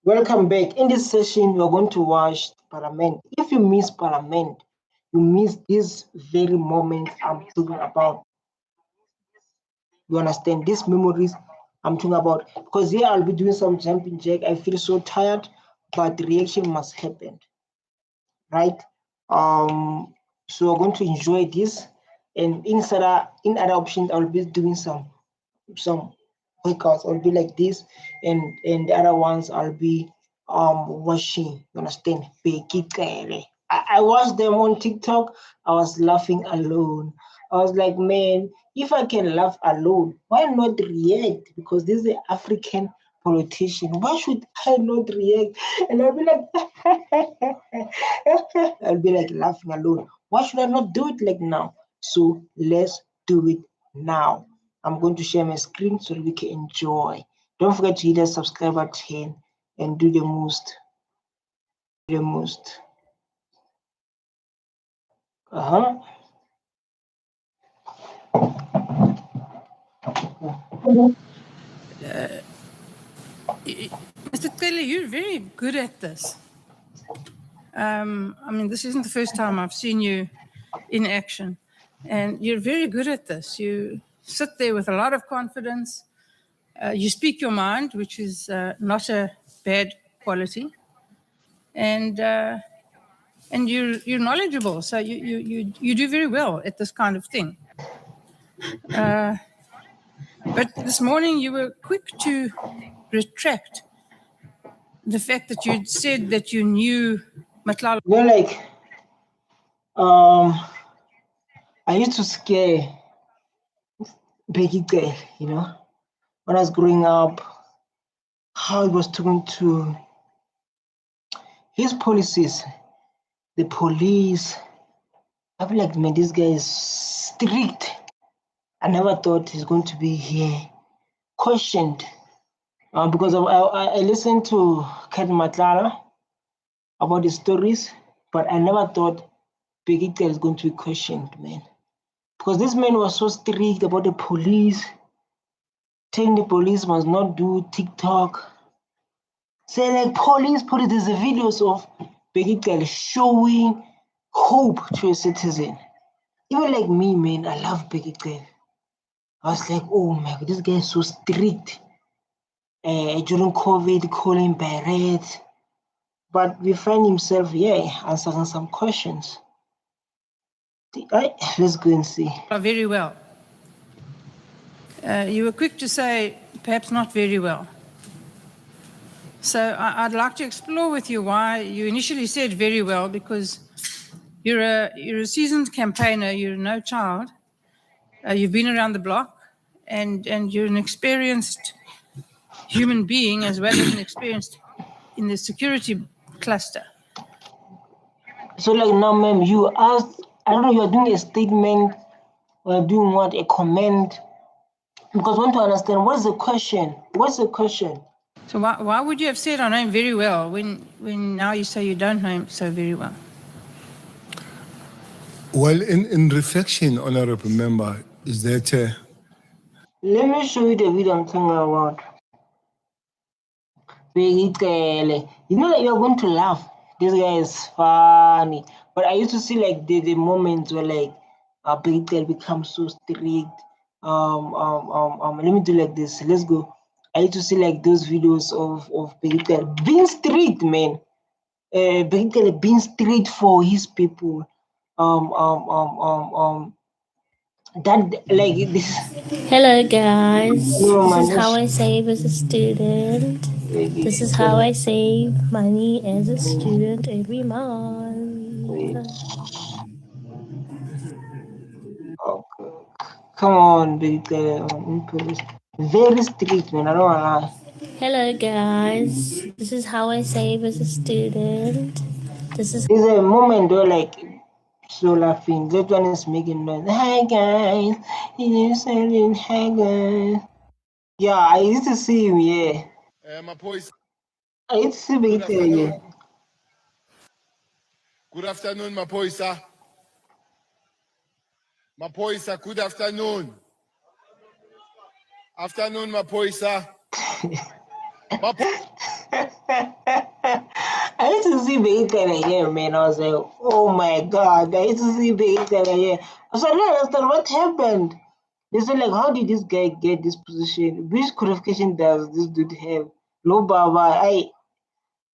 Welcome back. In this session, we are going to watch Parliament. If you miss Parliament, you miss this very moment I'm talking about. You understand these memories I'm talking about? Because here I'll be doing some jumping jack. I feel so tired, but the reaction must happen, right? So we're going to enjoy this, and in other options, I'll be doing some workouts. I'll be like this, and the other ones I'll be watching. You understand? Begit Galle. I watched them on TikTok. I was laughing alone. I was like, man, if I can laugh alone, why not react? Because this is an African politician. Why should I not react? And I'll be like, I'll be like laughing alone. Why should I not do it like now? So let's do it now. I'm going to share my screen so that we can enjoy. Don't forget to hit the subscribe button and do the most. Mr. Taylor, you're very good at this. I mean, this isn't the first time I've seen you in action, and you're very good at this. You sit there with a lot of confidence. You speak your mind, which is not a bad quality, and you're knowledgeable. So you do very well at this kind of thing. But this morning you were quick to retract the fact that you'd said that you knew Matala. Well, like, I used to scare Begit Galle, when I was growing up, how he was talking to his policies, the police. I feel like, man, this guy is strict. I never thought he's going to be here questioned. Because I listened to Cat Matala about the stories, but I never thought Begit Galle is going to be questioned, man. Because this man was so strict about the police, telling the police must not do TikTok. Say like police, there's a videos of Begit Galle showing hope to a citizen. Even like me, man, I love Begit Galle. I was like, oh my God, this guy is so strict. During COVID, calling Barrett. But we find himself here answering some questions. Let's go and see. Very well. You were quick to say, perhaps not very well. So I'd like to explore with you why you initially said very well, because you're a seasoned campaigner, you're no child, you've been around the block, and you're an experienced human being as well as an experienced in the security cluster. So like now, ma'am, you asked, I don't know, you're doing a statement or doing what, a comment? Because I want to understand, what's the question? So why would you have said I know him very well when now you say you don't know him so very well? Well, in reflection, Honorable Member, is that... Let me show you the video I'm talking about. Begit Galle. You know that you're going to laugh. This guy is funny. But I used to see like the moments where like Begit Galle becomes so strict. Let me do like this. Let's go. I used to see like those videos of Begit Galle being strict, man. Begit Galle being strict for his people. That like this. Hello guys, No, this is man, how I save as a student. This is how I save money as a student every month. Okay. Come on, Begit Galle. Very strict, man. I don't wanna lie. Hello guys, this is how I save as a student. There's a moment where like so laughing. That one is making noise. Hi guys, hi guys. Yeah, I used to see him. Yeah. I used to see Begit Galle. Yeah. Good afternoon, Mapoisa. Mapoisa, good afternoon. Afternoon, Mapoisa. I used to see Begit Galle here, man. I was like, oh my God, I used to see Begit Galle here. I was like, I don't understand what happened. They said, like, how did this guy get this position? Which qualification does this dude have? No, Baba,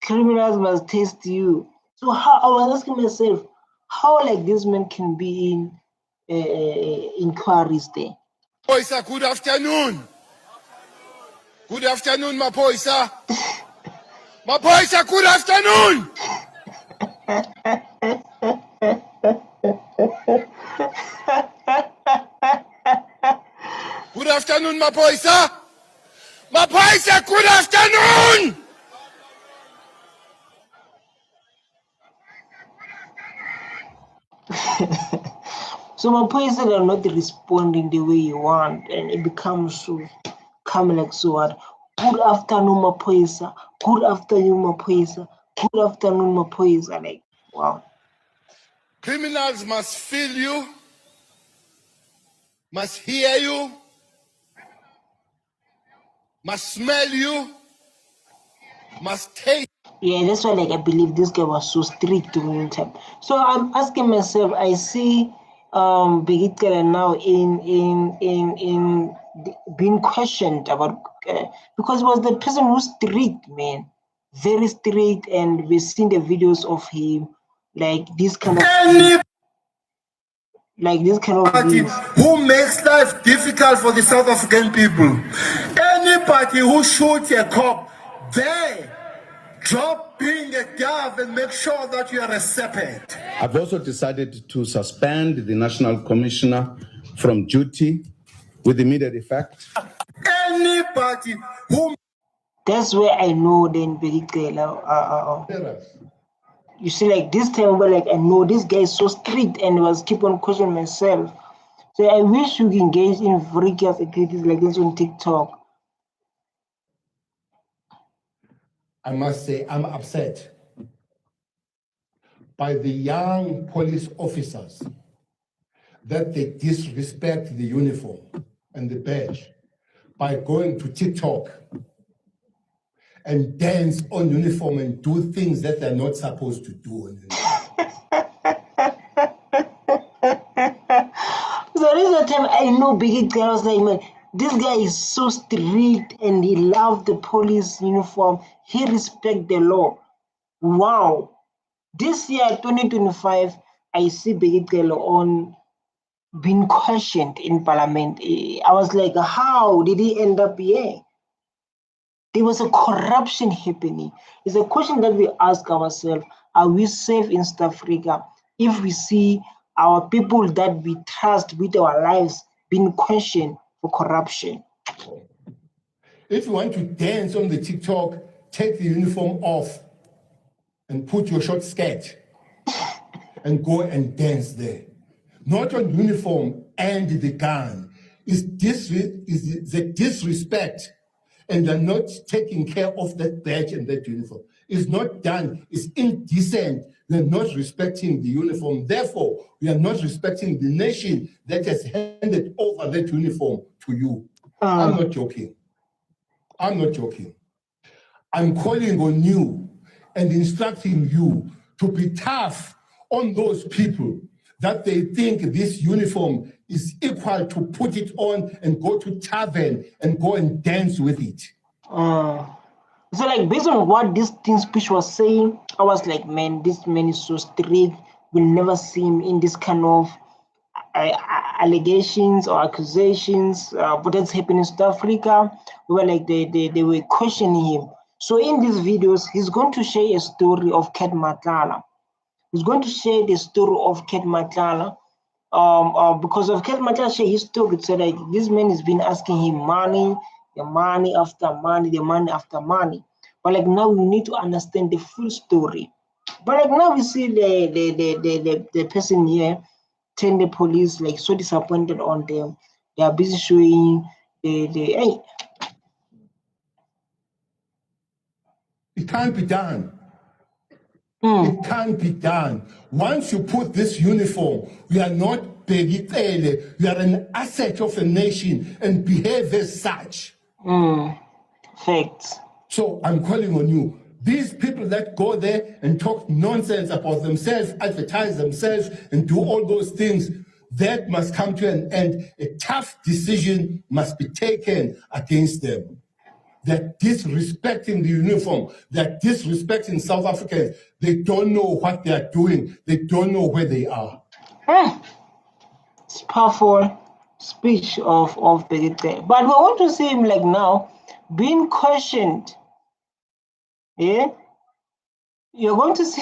criminals must test you. So how I was asking myself, how like this man can be in inquiries there? Poisa, good afternoon. Good afternoon, Mapoisa. Mapoisa, good afternoon. Good afternoon, Mapoisa. Mapoisa, good afternoon. So my points are not responding the way you want, and it becomes so coming like so hard. Good afternoon, Mapoisa. Good afternoon, Mapoisa. Good afternoon, Mapoisa. Like, wow. Criminals must feel you, must hear you, must smell you, must taste. Yeah, that's why like I believe this guy was so strict during the time. So I'm asking myself, I see Begit Galle now in being questioned about because he was the person who's strict, man, very strict, and we've seen the videos of him like this kind of Party who makes life difficult for the South African people. Anybody who shoots a cop, they drop being a dove and make sure that you are a serpent. I've also decided to suspend the National Commissioner from duty with immediate effect. Anybody who... That's where I know then Begit Galle. You see, like this time, where like I know this guy is so strict and was keep on questioning myself. So I wish you engage in freakish activities like this on TikTok. I must say I'm upset by the young police officers that they disrespect the uniform and the badge by going to TikTok and dance on uniform and do things that they're not supposed to do on uniform. So this is the time I know Begit Galle was like, man, this guy is so strict and he loves the police uniform. He respects the law. Wow. This year, 2025, I see Begit Galle on being questioned in Parliament. I was like, how did he end up here? There was a corruption happening. It's a question that we ask ourselves, are we safe in South Africa if we see our people that we trust with our lives being questioned for corruption? If you want to dance on the TikTok, take the uniform off and put your short skirt and go and dance there. Not on uniform and the gun. Is the disrespect, and they're not taking care of that badge and that uniform. It's not done. It's indecent. We're not respecting the uniform. Therefore, we are not respecting the nation that has handed over that uniform to you. I'm not joking. I'm not joking. I'm calling on you and instructing you to be tough on those people that they think this uniform is equal to put it on and go to tavern and go and dance with it. So like based on what this team speech was saying, I was like, man, this man is so strict. We'll never see him in this kind of allegations or accusations. But that's happening in South Africa. We were like they were questioning him. So in these videos, he's going to share a story of Cat Matala. He's going to share the story of Cat Matala. Because of Cat Matala share his story, so like this man has been asking him money, the money after money, the money after money. But like now we need to understand the full story. But like now we see the person here telling the police like so disappointed on them. They are busy showing hey. It can't be done. It can't be done. Once you put this uniform, we are not Begit Galle. We are an asset of a nation and behave as such. Facts. So I'm calling on you. These people that go there and talk nonsense about themselves, advertise themselves, and do all those things, that must come to an end. A tough decision must be taken against them. They're disrespecting the uniform. They're disrespecting South Africans. They don't know what they are doing. They don't know where they are. It's powerful speech of Begit Galle. But we want to see him like now being questioned. Yeah, you're going to see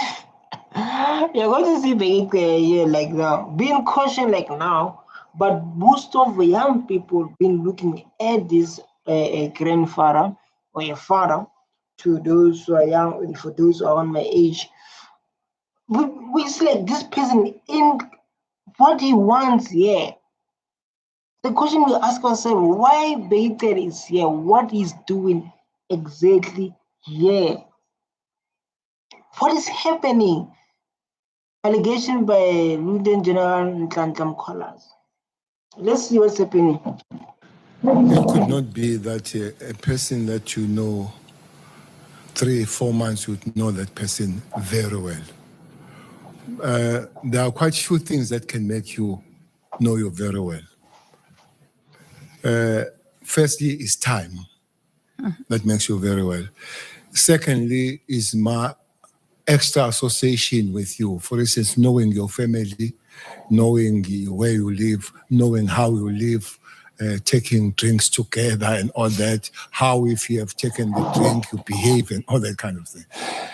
Begit Galle here like now being questioned like now. But most of the young people been looking at this a grandfather or a father to those who are young and for those who are on my age. We select this person in what he wants here. The question we ask ourselves, why Begit Galle is here, what he's doing exactly here. What is happening? Allegation by Lieutenant General Nhlanhla Mkhwanazi. Let's see what's happening. It could not be that a person that you know 3-4 months would know that person very well. There are quite few things that can make you know you very well. Firstly, is time that makes you very well. Secondly, is my extra association with you. For instance, knowing your family, knowing where you live, knowing how you live, taking drinks together and all that, how if you have taken the drink, you behave and all that kind of thing.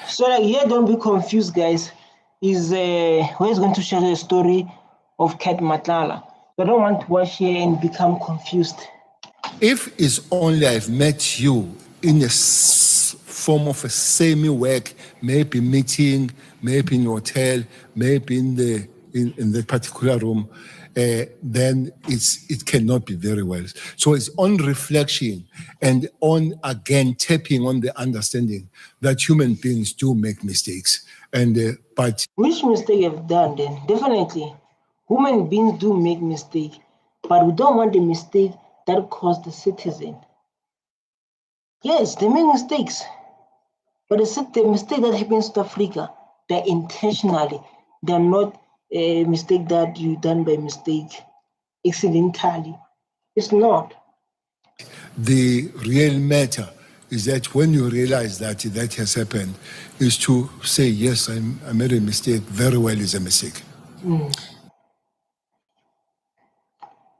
So like here, don't be confused, guys. Is where is going to share the story of Cat Matala. I don't want to watch here and become confused. If it's only I've met you in a form of a semi-work, maybe meeting, maybe in a hotel, maybe in the particular room, then it cannot be very well. So it's on reflection and on, again, tapping on the understanding that human beings do make mistakes. And but which mistake have done then? Definitely, human beings do make mistakes, but we don't want the mistake that caused the citizen. Yes, they make mistakes, but the mistake that happens to Africa, they're intentionally. They're not a mistake that you done by mistake, accidentally. It's not. The real matter is that when you realize that that has happened, is to say, yes, I made a mistake, very well is a mistake.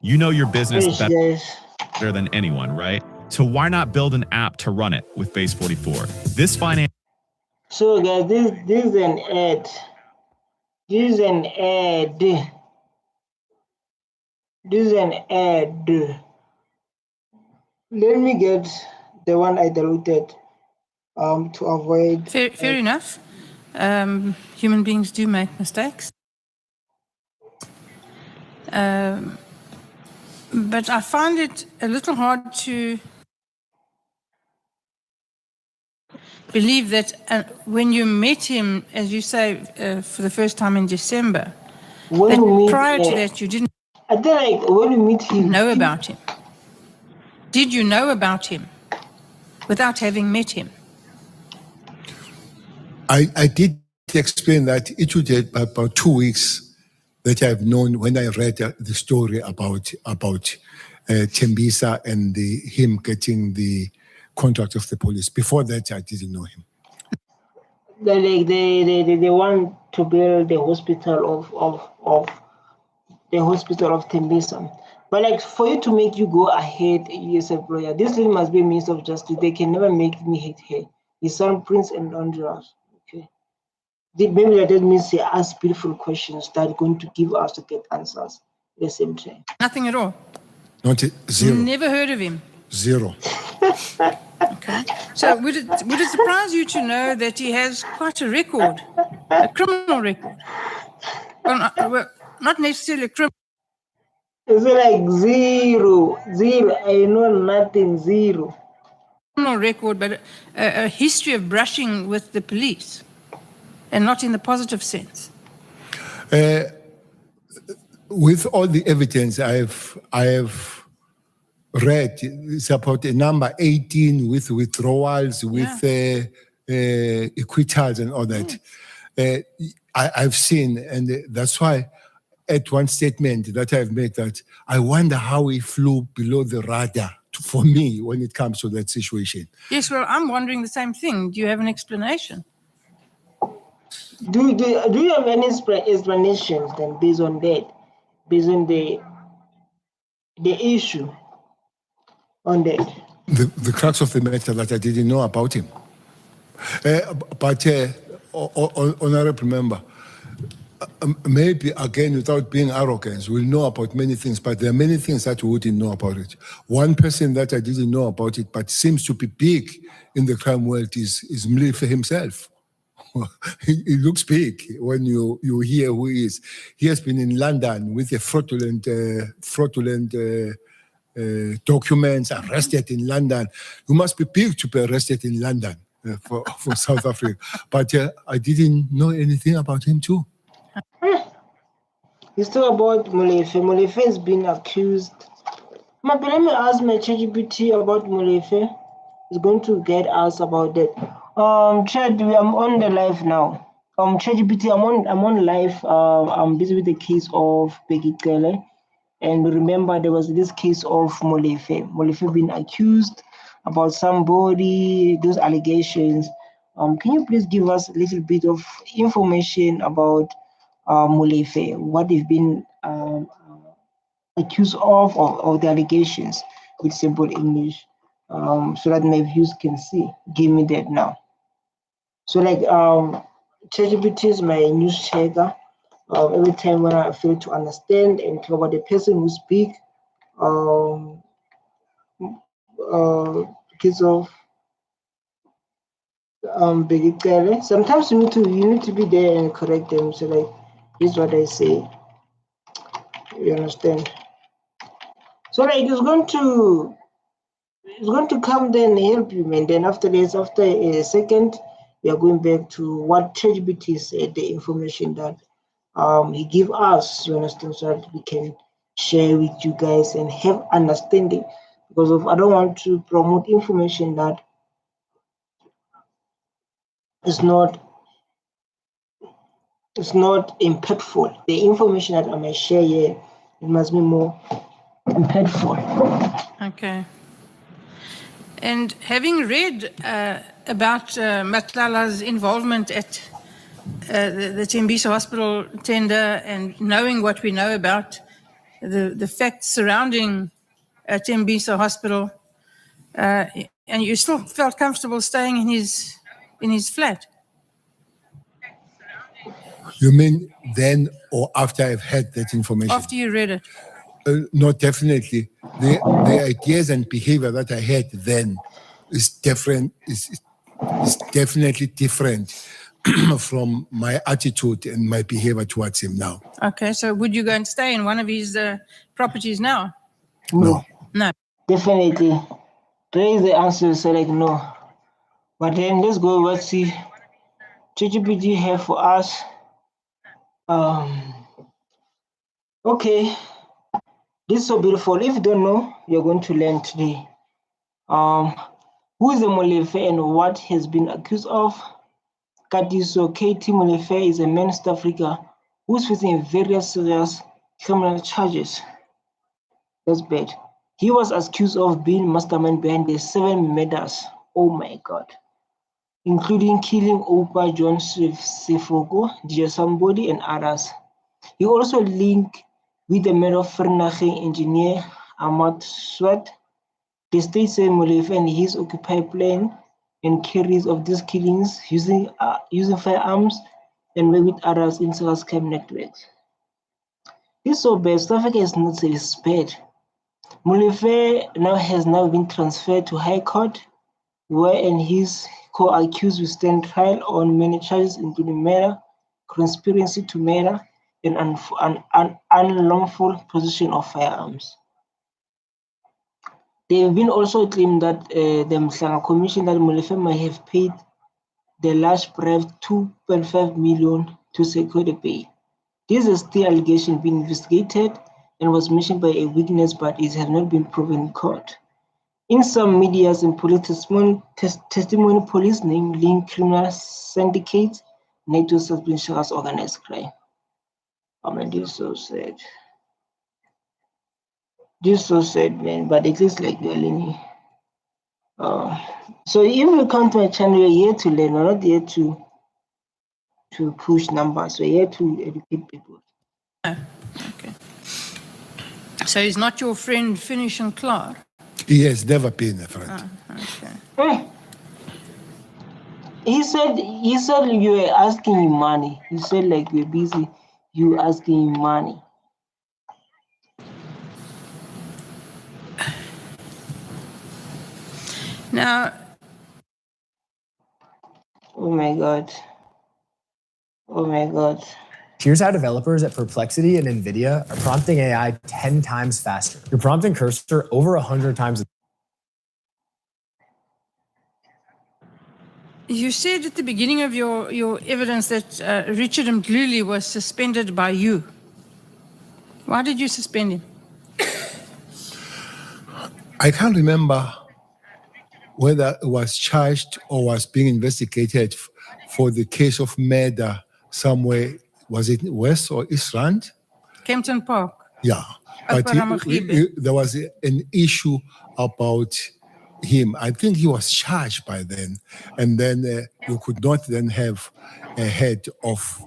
You know your business better than anyone, right? So why not build an app to run it with Base 44? This finance. So guys, this is an ad. This is an ad. This is an ad. Let me get the one I downloaded to avoid. Fair enough. Human beings do make mistakes. But I find it a little hard to believe that when you met him, as you say, for the first time in December, that prior to that you didn't I think like when you meet him, know about him. Did you know about him without having met him? I did explain that it would take about 2 weeks that I've known when I read the story about Tembisa and him getting the contract of the police. Before that, I didn't know him. They want to build the hospital of Tembisa. But like for you to make you go ahead, yes, brother, this lady must be a minister of justice. They can never make me hate her. His son Prince and Andreas. Okay. Maybe that means they ask beautiful questions that are going to give us to get answers at the same time. Nothing at all. Not zero. Never heard of him. Zero. Okay. So would it surprise you to know that he has quite a record, a criminal record? Well, not necessarily a criminal. It's like zero. I know nothing, zero. Criminal record, but a history of brushing with the police, and not in the positive sense. With all the evidence I have read, it's about a number 18 with withdrawals, with acquittals and all that. I've seen, and that's why at one statement that I've made that I wonder how he flew below the radar for me when it comes to that situation. Yes, well, I'm wondering the same thing. Do you have an explanation? Do you have any explanations then based on that, based on the issue on that? The crux of the matter that I didn't know about him. But honorable member, maybe again, without being arrogant, we'll know about many things, but there are many things that we wouldn't know about it. One person that I didn't know about it, but seems to be big in the crime world is Mlife himself. He looks big when you hear who he is. He has been in London with a fraudulent documents, arrested in London. You must be big to be arrested in London for South Africa. But I didn't know anything about him too. It's still about Molefe. Molefe has been accused. Let me ask my ChatGPT about Molefe. He's going to get us about that. Chad, I'm on the live now. ChatGPT, I'm on live. I'm busy with the case of Begit Galle. And remember, there was this case of Molefe. Molefe being accused about somebody, those allegations. Can you please give us a little bit of information about Molefe, what they've been accused of, or the allegations with simple English, so that my viewers can see. Give me that now. So like ChatGPT is my news checker. Every time when I fail to understand and talk about the person who speak, case of Begit Galle. Sometimes you need to be there and correct them. So like, this is what I say. You understand? So like, it's going to come there and help you, man. Then after this, after a second, we are going back to what ChatGPT said, the information that he give us, you understand, so that we can share with you guys and have understanding. Because I don't want to promote information that is not impactful. The information that I may share here, it must be more impactful. Okay. And having read about Matlala's involvement at the Tembisa Hospital tender, and knowing what we know about the facts surrounding Tembisa Hospital, and you still felt comfortable staying in his flat? You mean then or after I've had that information? After you read it. No, definitely. The ideas and behavior that I had then is different. Is definitely different from my attitude and my behavior towards him now. Okay, so would you go and stay in one of his properties now? No. No. Definitely. There is the answer. So like no. But then let's go. Let's see. ChatGPT have for us. Okay. This is so beautiful. If you don't know, you're going to learn today. Who is the Molefe and what has been accused of? Katiso KT Molefe is a man in South Africa who's facing various serious criminal charges. That's bad. He was accused of being mastermind behind the 7 murders. Oh my God. Including killing Opa John Sefoko, DJ Somebody, and others. He also linked with the murder of Vernaging engineer Ahmad Swat. The state said Molefe and his occupied plan and carries of these killings using firearms and work with others in serious crime networks. This is so bad. South Africa is not so bad. Molefe has now been transferred to High Court, where and his co-accused will stand trial on many charges, including murder, conspiracy to murder, and an unlawful possession of firearms. They have been also claimed that the Mhlanga Commission that Molefe may have paid the large bribe 2.5 million to secure the pay. This is still allegation being investigated, and was mentioned by a witness, but it has not been proven in court. In some medias and police testimony, police name link criminal syndicates, networks has been shown as organized crime. I mean, this is so sad. This is so sad, man, but it looks like we're learning. So if you come to my channel, you're here to learn, we're not here to push numbers, we're here to educate people. Okay. So he's not your friend, Finish and Clark? He has never been a friend. Okay. He said you were asking him money. He said like we're busy, you asking him money. Now, oh my God. Oh my God. Here's how developers at Perplexity and NVIDIA are prompting AI 10 times faster. You're prompting Cursor over 100 times. you said at the beginning of your evidence that Richard Mdluli was suspended by you. Why did you suspend him? I can't remember whether it was charged or was being investigated for the case of murder somewhere. Was it West or East Rand? Kempton Park. Yeah. But there was an issue about him. I think he was charged by then. And then you could not then have a head of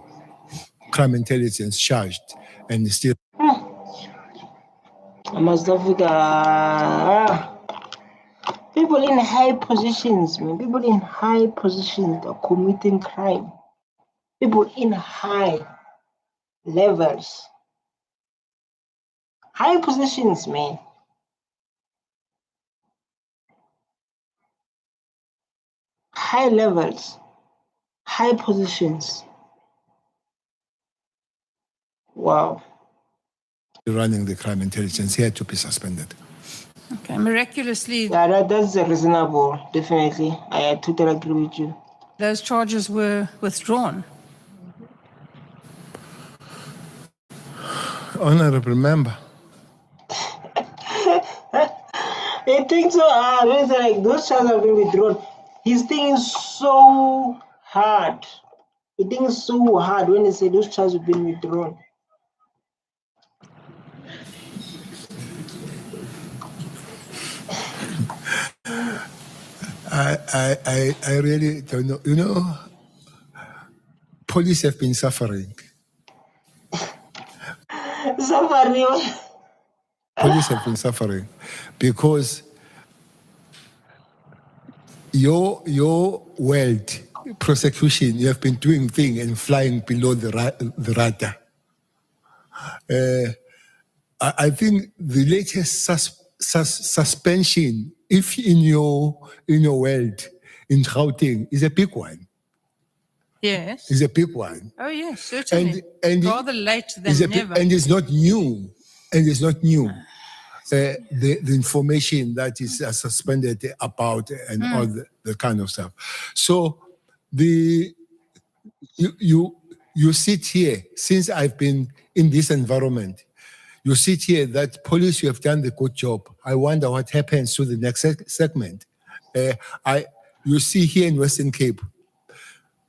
crime intelligence charged and still. Must Africa. People in high positions, man. People in high positions are committing crime. People in high levels. High positions, man. High levels. High positions. Wow. Running the crime intelligence, he had to be suspended. Okay, miraculously. Yeah, that's reasonable, definitely. I totally agree with you. Those charges were withdrawn. Honorable member. I think so. It's like those charges have been withdrawn. He's thinking so hard. He thinks so hard when they say those charges have been withdrawn. I really don't know. You know, police have been suffering. Police have been suffering because your world prosecution, you have been doing things and flying below the radar. I think the latest suspension, if in your world, in Gauteng, is a big one. Yes. Is a big one. Oh yes, certainly. And rather late than never. And it's not new. And it's not new. The information that is suspended about and all the kind of stuff. So you sit here, since I've been in this environment, you sit here that police, you have done the good job. I wonder what happens to the next segment. You see here in Western Cape,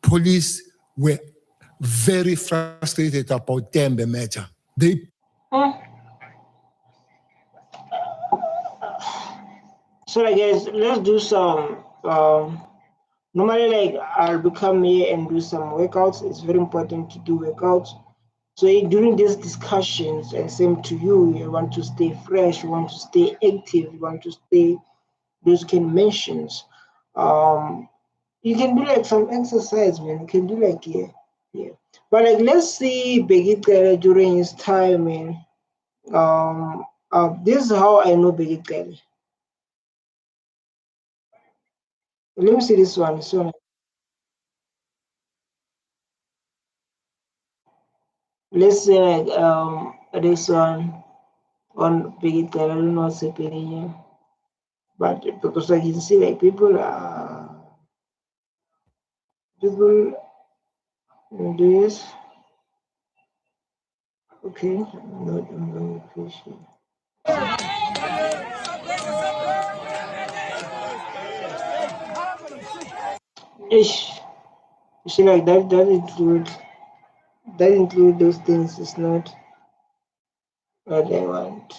police were very frustrated about Tembe matter. So I guess let's do some, normally like I'll become here and do some workouts. It's very important to do workouts. So during these discussions, and same to you, you want to stay fresh, you want to stay active, you want to stay, those can mentions. You can do like some exercise, man. You can do like, yeah. But like, let's see Begit Galle during his time, man. This is how I know Begit Galle. Let me see this one. So let's say like this one on Begit Galle. I don't know what's happening here, but because I can see like people do this. Okay, I'm not very patient. Ish. You see, like that include those things. It's not what I want.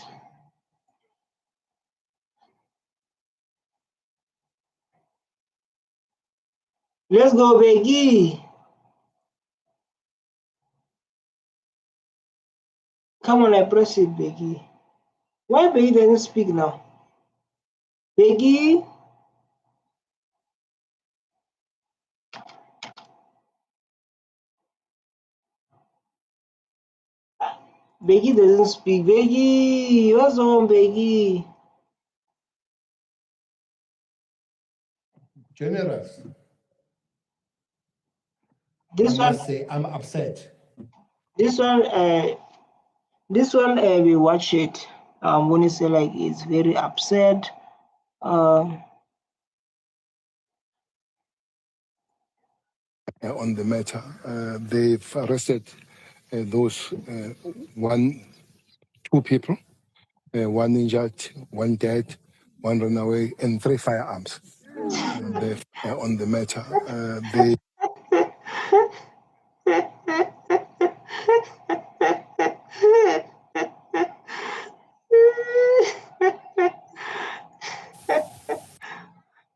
Let's go, Begit. Come on, I press it, Begit. Why Begit doesn't speak now? Begit? Begit doesn't speak. Begit, what's wrong, Begit? Generous. This I one, must say, I'm upset. this one, we watch it. When you say like it's very upset. On the matter, they've arrested those two people, one injured, one dead, one run away, and 3 firearms. On the matter, they.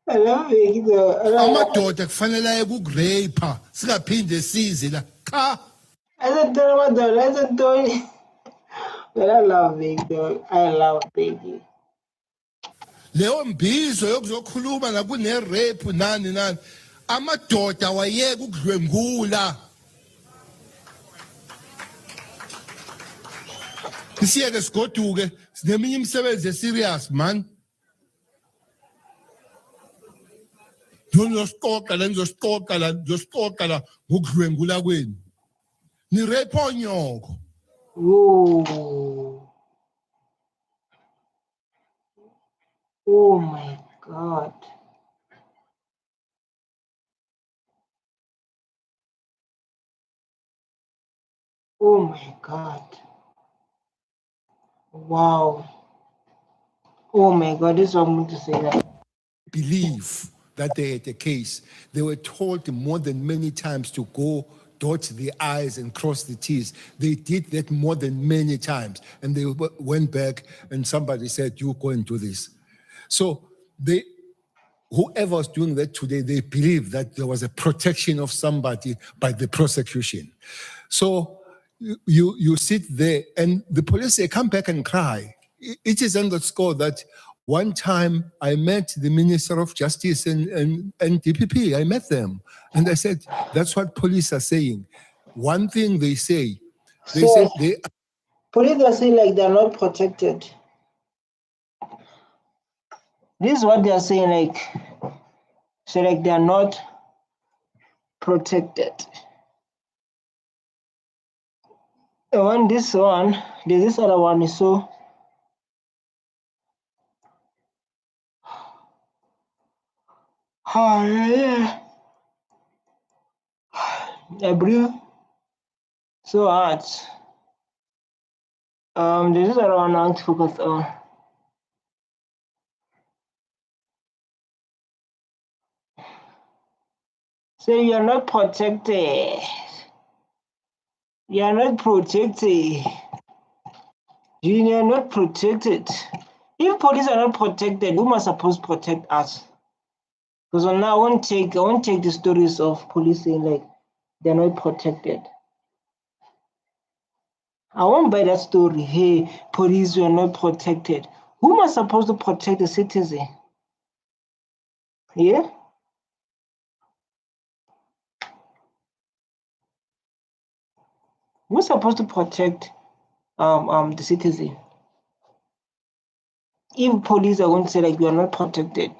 I love Begit though. Amadoda kufanele ukugrapha singaphinde size la cha. I said, but I love Begit though. I love Begit. Leyo mbizo yokuzokhuluma nakune-rape nani amadoda wayeka ukudlwengula. Siyeke sigoduke sineminye imisebenzi eserious man. Nizosiqoqa la ngokudlwengula kwenu. Ni-rape onyoko. Whoa. Oh my God. Oh my God. Wow. Oh my God, this is what I'm going to say that. Believe that they had a case. They were told more than many times to go dot the I's and cross the T's. They did that more than many times. And they went back and somebody said, you go and do this. So whoever was doing that today, they believe that there was a protection of somebody by the prosecution. So you sit there and the police say, come back and cry. It is underscored that one time I met the Minister of Justice and DPP. I met them. And I said, that's what police are saying. One thing they say, police are saying like they're not protected. This is what they are saying, like, so like they're not protected. And this one, there's this other one is so. Oh, yeah. I breathe so hard. There's this other one I want to focus on. So you're not protected. You're not protected. You're not protected. If police are not protected, who must supposed to protect us? Because now I won't take the stories of police saying like they're not protected. I won't buy that story. Hey, police were not protected. Who am I supposed to protect the citizen? Yeah? Who's supposed to protect the citizen? If police are going to say like we are not protected.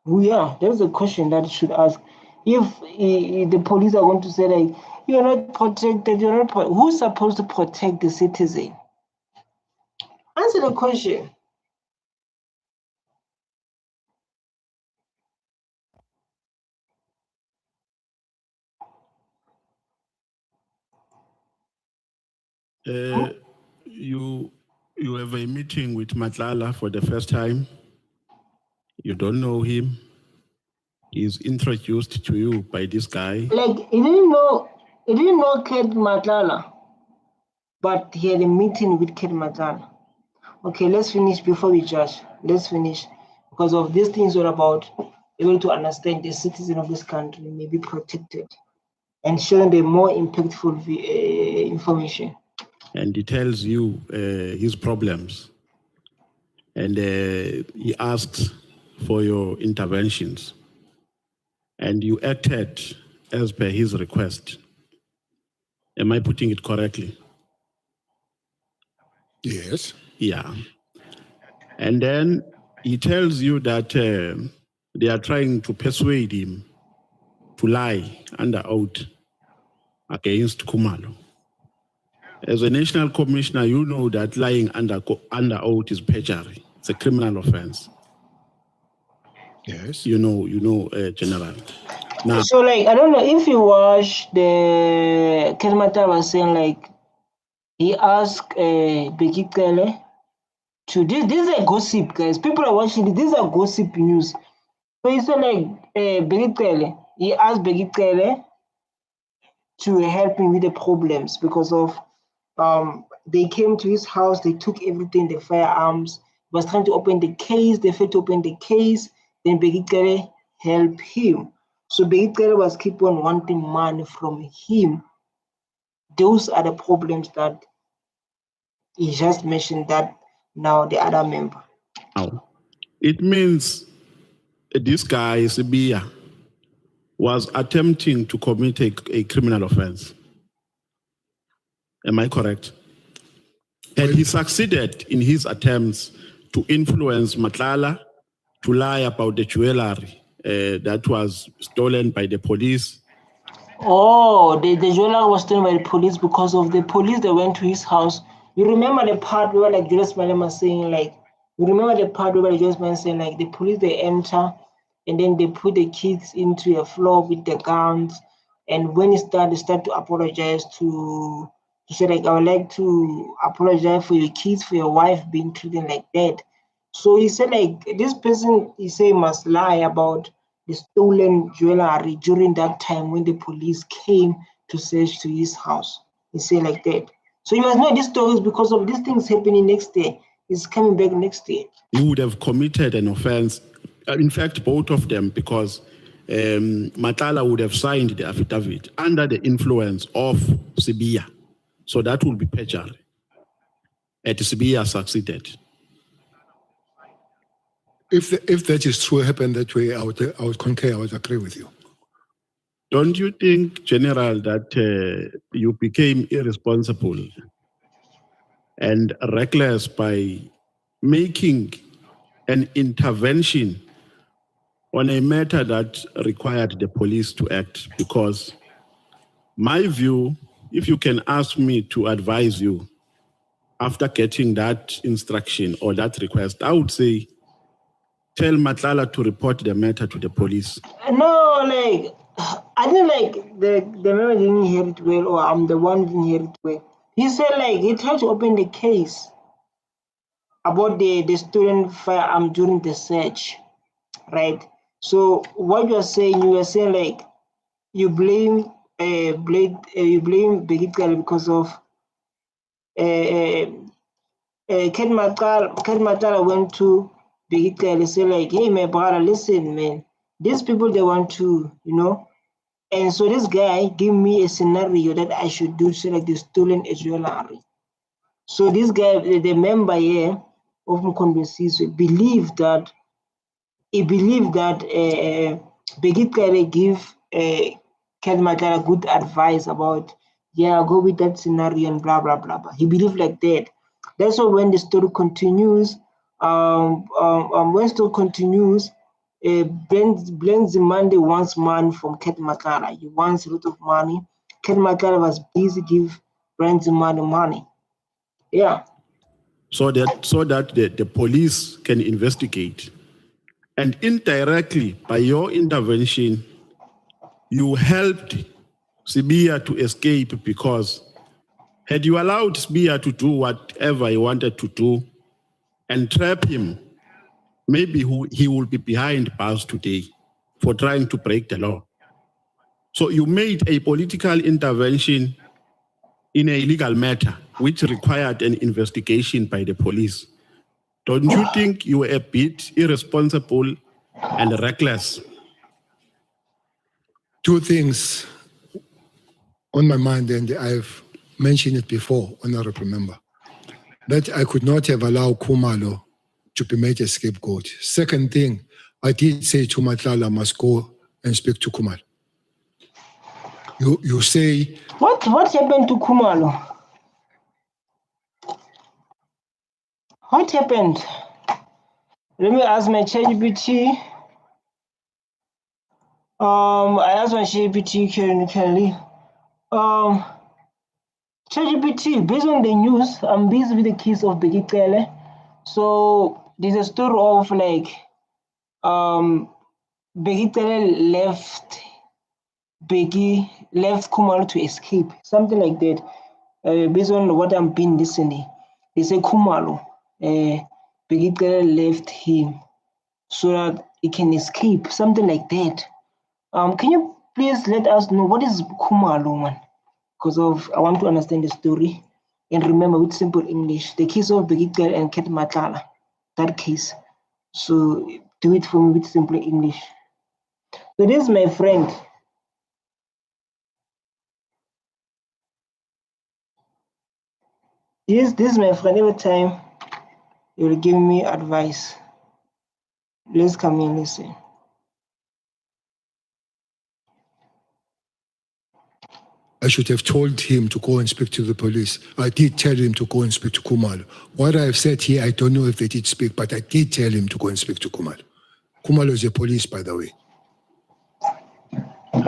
We are. That's a question that you should ask. If the police are going to say like you're not protected, who's supposed to protect the citizen? Answer the question. You have a meeting with Matala for the first time. You don't know him. He's introduced to you by this guy. Like he didn't know Cat Matala, but he had a meeting with Cat Matala. Okay, let's finish before we judge. Let's finish. Because of these things are about able to understand the citizen of this country may be protected and sharing the more impactful information. And he tells you his problems. And he asks for your interventions. And you acted as per his request. Am I putting it correctly? Yes. Yeah. And then he tells you that they are trying to persuade him to lie under oath against Khumalo. As a national commissioner, you know that lying under oath is perjury. It's a criminal offense. Yes. You know, General. Now, So, like, I don't know if you watch the Cat Matala was saying, like, he asked Begit Galle to this is a gossip, guys. People are watching it. These are gossip news. So he said, like, Begit Galle, he asked Begit Galle to help him with the problems because of they came to his house, they took everything, the firearms, was trying to open the case, they failed to open the case, then Begit Galle helped him. So Begit Galle was keep on wanting money from him. Those are the problems that he just mentioned that now the other member. It means this guy, Sibia, was attempting to commit a criminal offense. Am I correct? And he succeeded in his attempts to influence Matala to lie about the jewelry that was stolen by the police. Oh, the jewelry was stolen by the police because of the police that went to his house. You remember the part where like Julius Malema saying like, the police they enter and then they put the kids into a floor with the guns, and when they start to apologize to say like, I would like to apologize for your kids, for your wife being treated like that. So he said like this person he say must lie about the stolen jewelry during that time when the police came to search to his house. He said like that. So you must know these stories because of these things happening next day. He's coming back next year. You would have committed an offense. In fact, both of them, because Matala would have signed the affidavit under the influence of Sibia. So that would be perjury. And Sibia succeeded. If that is true, happened that way, I would concur, I would agree with you. Don't you think, General, that you became irresponsible and reckless by making an intervention on a matter that required the police to act? Because my view, if you can ask me to advise you after getting that instruction or that request, I would say, tell Matala to report the matter to the police. No, like, I think like the man didn't hear it well, or I'm the one who didn't hear it well. He said like he tried to open the case about the stolen firearm during the search, right? So what you are saying like you blame Begit Galle because of Cat Matala went to Begit Galle and say like, hey my brother, listen man, these people they want to, and so this guy gave me a scenario that I should do so like the stolen jewelry. So this guy, the member here of Mkonbensizwe, believed that Begit Galle give Cat Matala good advice about, go with that scenario and blah blah blah blah. He believed like that. That's why when the story continues, Blends Monday wants money from Cat Matala. He wants a lot of money. Cat Matala was busy give Blends money. Yeah. So that the police can investigate. And indirectly, by your intervention, you helped Sibia to escape because Had you allowed Spear to do whatever he wanted to do and trap him, maybe he will be behind bars today for trying to break the law. So you made a political intervention in a legal matter, which required an investigation by the police. Don't you think you were a bit irresponsible and reckless? Two things on my mind, and I've mentioned it before, Honorable Member, that I could not have allowed Khumalo to be made a scapegoat. Second thing, I did say to Matala must go and speak to Khumalo. You say... What happened to Khumalo? What happened? Let me ask my ChatGPT. I asked my ChatGPT currently. ChatGPT, based on the news, I'm busy with the case of Begit Galle. So there's a story of like Begit Galle left Khumalo to escape, something like that. Based on what I'm been listening, they say Khumalo, Begit Galle left him so that he can escape, something like that. Can you please let us know what is Khumalo, man? Because I want to understand the story and remember with simple English the case of Begit Galle and Cat Matala, that case. So do it for me with simple English. So this is my friend. This is my friend. Every time he will give me advice. Let's come in, listen. I should have told him to go and speak to the police. I did tell him to go and speak to Khumalo. What I've said here, I don't know if they did speak, but I did tell him to go and speak to Khumalo. Khumalo is a police, by the way.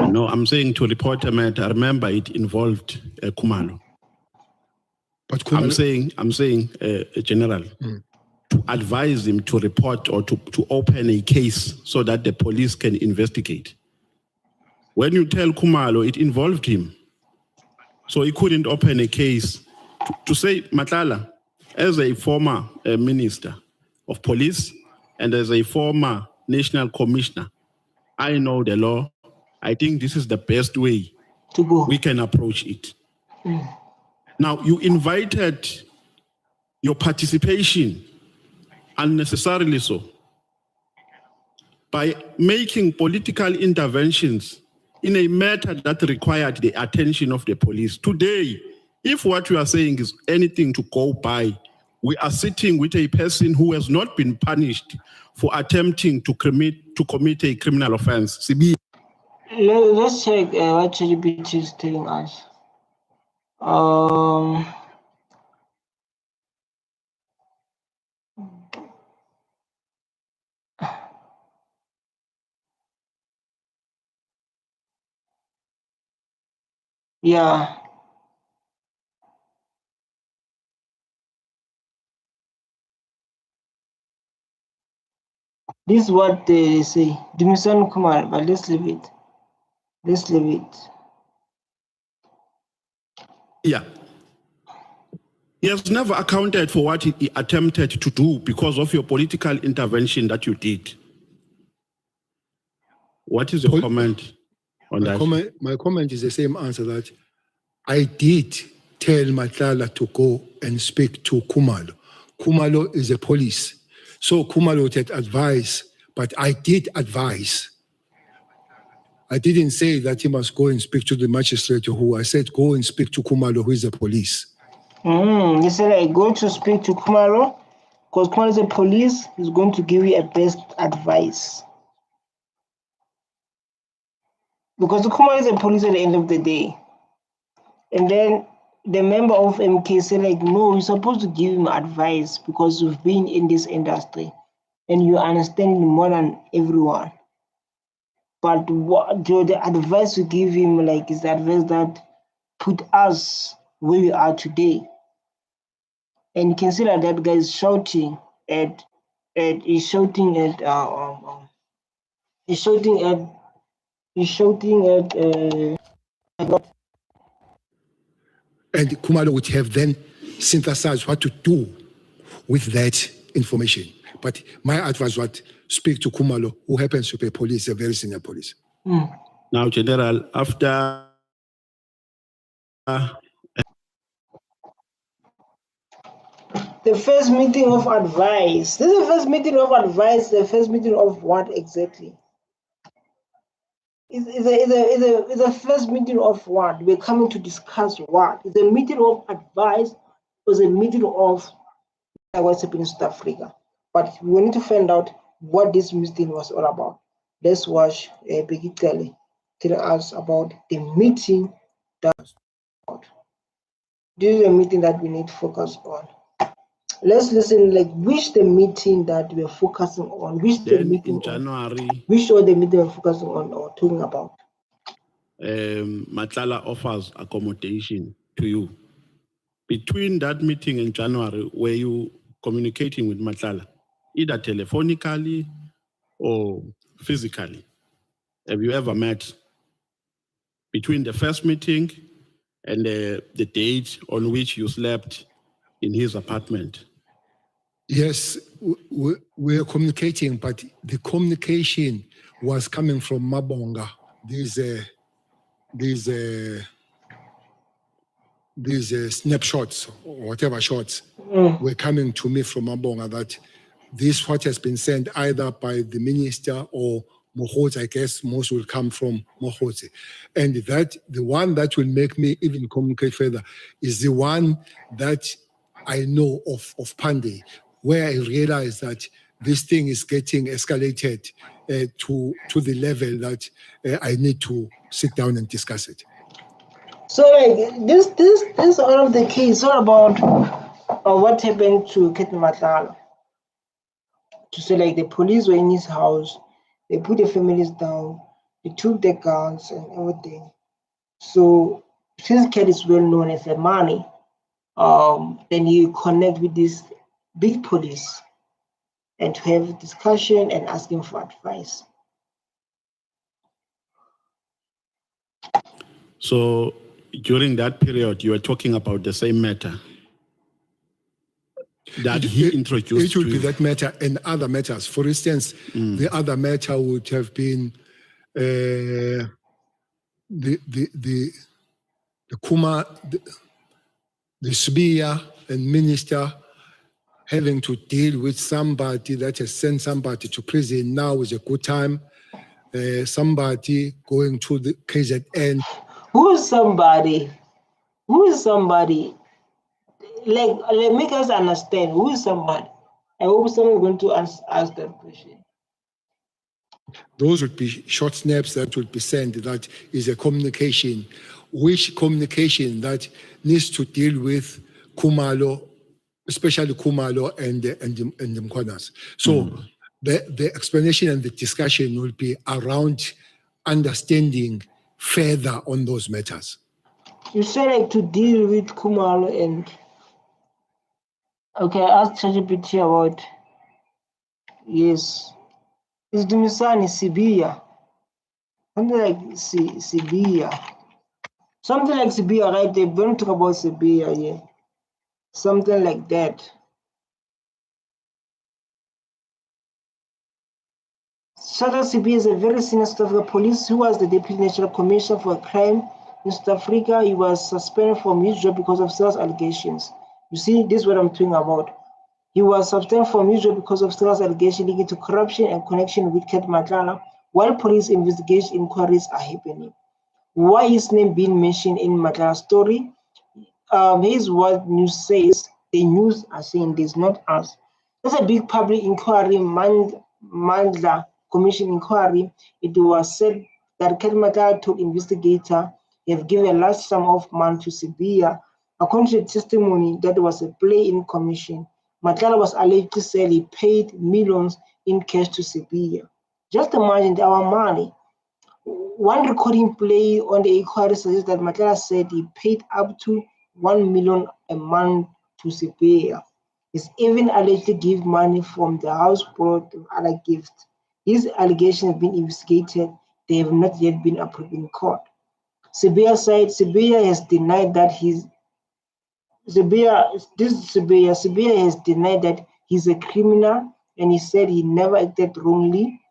No, I'm saying to report a matter. Remember, it involved Khumalo. But Khumalo, I'm saying, General, to advise him to report or to open a case so that the police can investigate. When you tell Khumalo, it involved him. So he couldn't open a case. To say, Matala, as a former minister of police and as a former national commissioner, I know the law. I think this is the best way to go. We can approach it. Now, you invited your participation, unnecessarily so, by making political interventions in a matter that required the attention of the police. Today, if what you are saying is anything to go by, we are sitting with a person who has not been punished for attempting to commit a criminal offense. Let's check what ChatGPT is telling us. Yeah. This is what they say. Dimisan Kumar, but let's leave it. Let's leave it. Yeah. He has never accounted for what he attempted to do because of your political intervention that you did. What is your comment on that? My comment is the same answer that I did tell Matala to go and speak to Khumalo. Khumalo is a police. So Khumalo had advice, but I did advise. I didn't say that he must go and speak to the magistrate who I said go and speak to Khumalo, who is the police. You said I go to speak to Khumalo because Khumalo is a police. He's going to give you a best advice. Because the Khumalo is a police at the end of the day. And then the member of MK said like, no, you're supposed to give him advice because you've been in this industry and you understand more than everyone. But what the advice you give him like is the advice that put us where we are today. And you can see that that guy is shouting at And Khumalo would have then synthesized what to do with that information. But my advice was speak to Khumalo, who happens to be police, a very senior police. Now, General, after the first meeting of advice. This is the first meeting of advice. The first meeting of what exactly? It's a first meeting of what? We're coming to discuss what? It's a meeting of advice. It was a meeting of what's happening in South Africa. But we need to find out what this meeting was all about. Let's watch Begit Galle tell us about the meeting that was about. This is a meeting that we need to focus on. Let's listen, like, which the meeting that we're focusing on, which the meeting in January, which of the meeting we're focusing on or talking about. Matala offers accommodation to you. Between that meeting in January, were you communicating with Matala, either telephonically or physically? Have you ever met between the first meeting and the date on which you slept in his apartment? Yes, we're communicating, but the communication was coming from Mabonga. These snapshots, or whatever shots, were coming to me from Mabonga that this what has been sent either by the minister or Mohotsi. I guess most will come from Mohotsi. And that the one that will make me even communicate further is the one that I know of Pandey, where I realized that this thing is getting escalated to the level that I need to sit down and discuss it. So like this all of the case, all about what happened to Cat Matala. To say like the police were in his house, they put the families down, they took their guns and everything. So since Cat is well known as a money, then you connect with this big police and to have a discussion and asking for advice. So during that period, you were talking about the same matter that he introduced. It would be that matter and other matters. For instance, the other matter would have been the Kuma, the Sibia and minister having to deal with somebody that has sent somebody to prison now is a good time. Somebody going to the KZN. Who is somebody? Who is somebody? Like make us understand who is somebody. I hope someone is going to ask that question. Those would be short snaps that would be sent. That is a communication. Which communication that needs to deal with Khumalo, especially Khumalo and the Mkhonas. So the explanation and the discussion will be around understanding further on those matters. You say like to deal with Khumalo and okay, ask ChatGPT about yes. It's Dumisani Sibia. Something like Sibia. Something like Sibia, right? They're going to talk about Sibia, yeah. Something like that. Shada Sibia is a very senior South Africa police who was the Deputy National Commissioner for Crime in South Africa. He was suspended from his job because of false allegations. You see, this is what I'm talking about. He was suspended from his job because of false allegations linking to corruption and connection with Cat Matala, while police investigation inquiries are happening. Why is name being mentioned in Matala's story? Here's what news says. The news are saying this, not us. There's a big public inquiry, Mandla Commission inquiry. It was said that Cat Matala told investigator he have given a large sum of money to Sibia. According to the testimony, that was a play-in commission. Matala was alleged to say he paid millions in cash to Sibia. Just imagine our money. One recording play on the inquiry suggests that Matala said he paid up to 1 million a month to Sibia. He's even alleged to give money from the house brought other gifts. These allegations have been investigated. They have not yet been approved in court. Sibia said Sibia has denied that Sibia has denied that he's a criminal, and he said he never acted wrongly.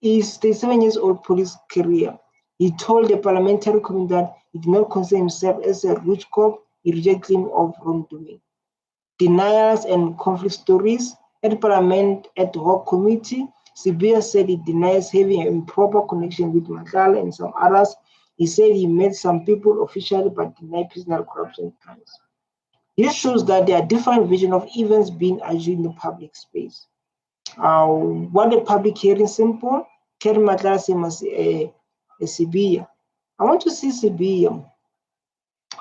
His 37 years old police career. He told the parliamentary committee that he did not consider himself as a rich cop. He rejected claim of wrongdoing. Denials and conflict stories. At Parliament ad hoc committee, Sibia said he denies having an improper connection with Matala and some others. He said he met some people officially but denied personal corruption crimes. This shows that there are different versions of events being argued in the public space. What the public hearing simple, Cat Matala same as a Sibia. I want to see Sibia.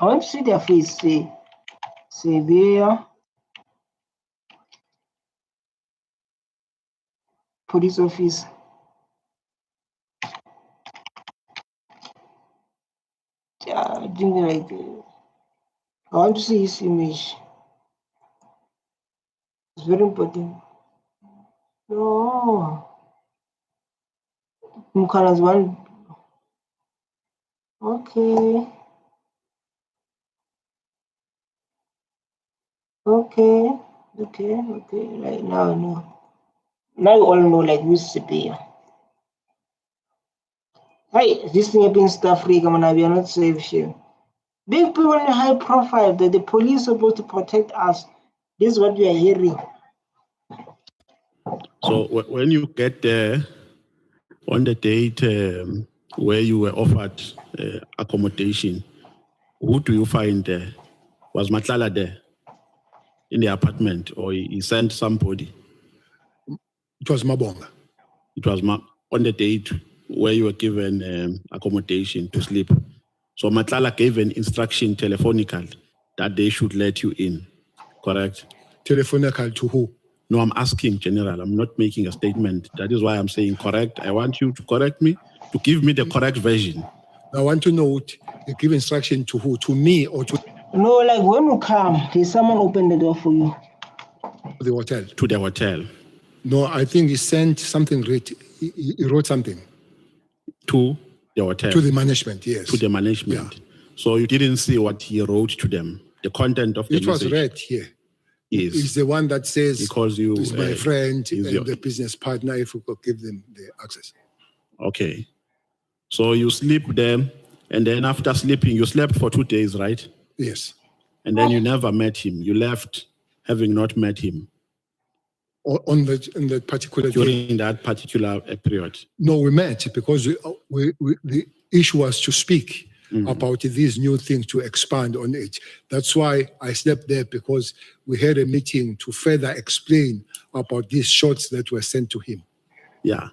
I want to see their face. Say, Sibia, police office. I think like I want to see his image. It's very important. No, Mukala's one. Okay. Right now I know. Now you all know like who's Sibia. Hey, this thing being stuff free, come on, we are not safe here. Big people in high profile that the police are supposed to protect us. This is what we are hearing. So when you get there on the date where you were offered accommodation, who do you find there? Was Matala there in the apartment, or he sent somebody? It was Mabonga. It was on the date where you were given accommodation to sleep. So Matala gave an instruction telephonically that they should let you in, correct? Telephonical to who? No, I'm asking General. I'm not making a statement. That is why I'm saying correct. I want you to correct me, to give me the correct version. I want to know, you give instruction to who? To me or to? No, like when you come, there's someone open the door for you. The hotel. To the hotel. No, I think he sent something, he wrote something. To the hotel. To the management, yes. To the management. Yeah. So you didn't see what he wrote to them, the content of the message. It was read here. Yes. It's the one that says, because you is my friend and the business partner, if we could give them the access. Okay. So you sleep there, and then after sleeping, you slept for 2 days, right? Yes. And then you never met him. You left having not met him. In that particular during that particular period? No, we met because the issue was to speak about these new things, to expand on it. That's why I slept there, because we had a meeting to further explain about these shots that were sent to him. Yeah.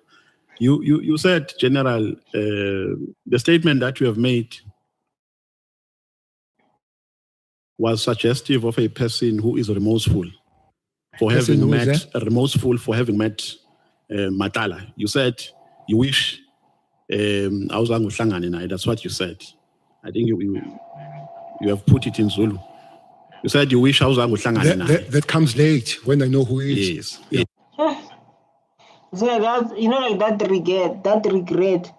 You said, General, the statement that you have made was suggestive of a person who is remorseful for having met Matala. You said you wish that's what you said. I think you have put it in Zulu. You said you wish that comes late when I know who he is. Yes. Yeah. So that, like that regret,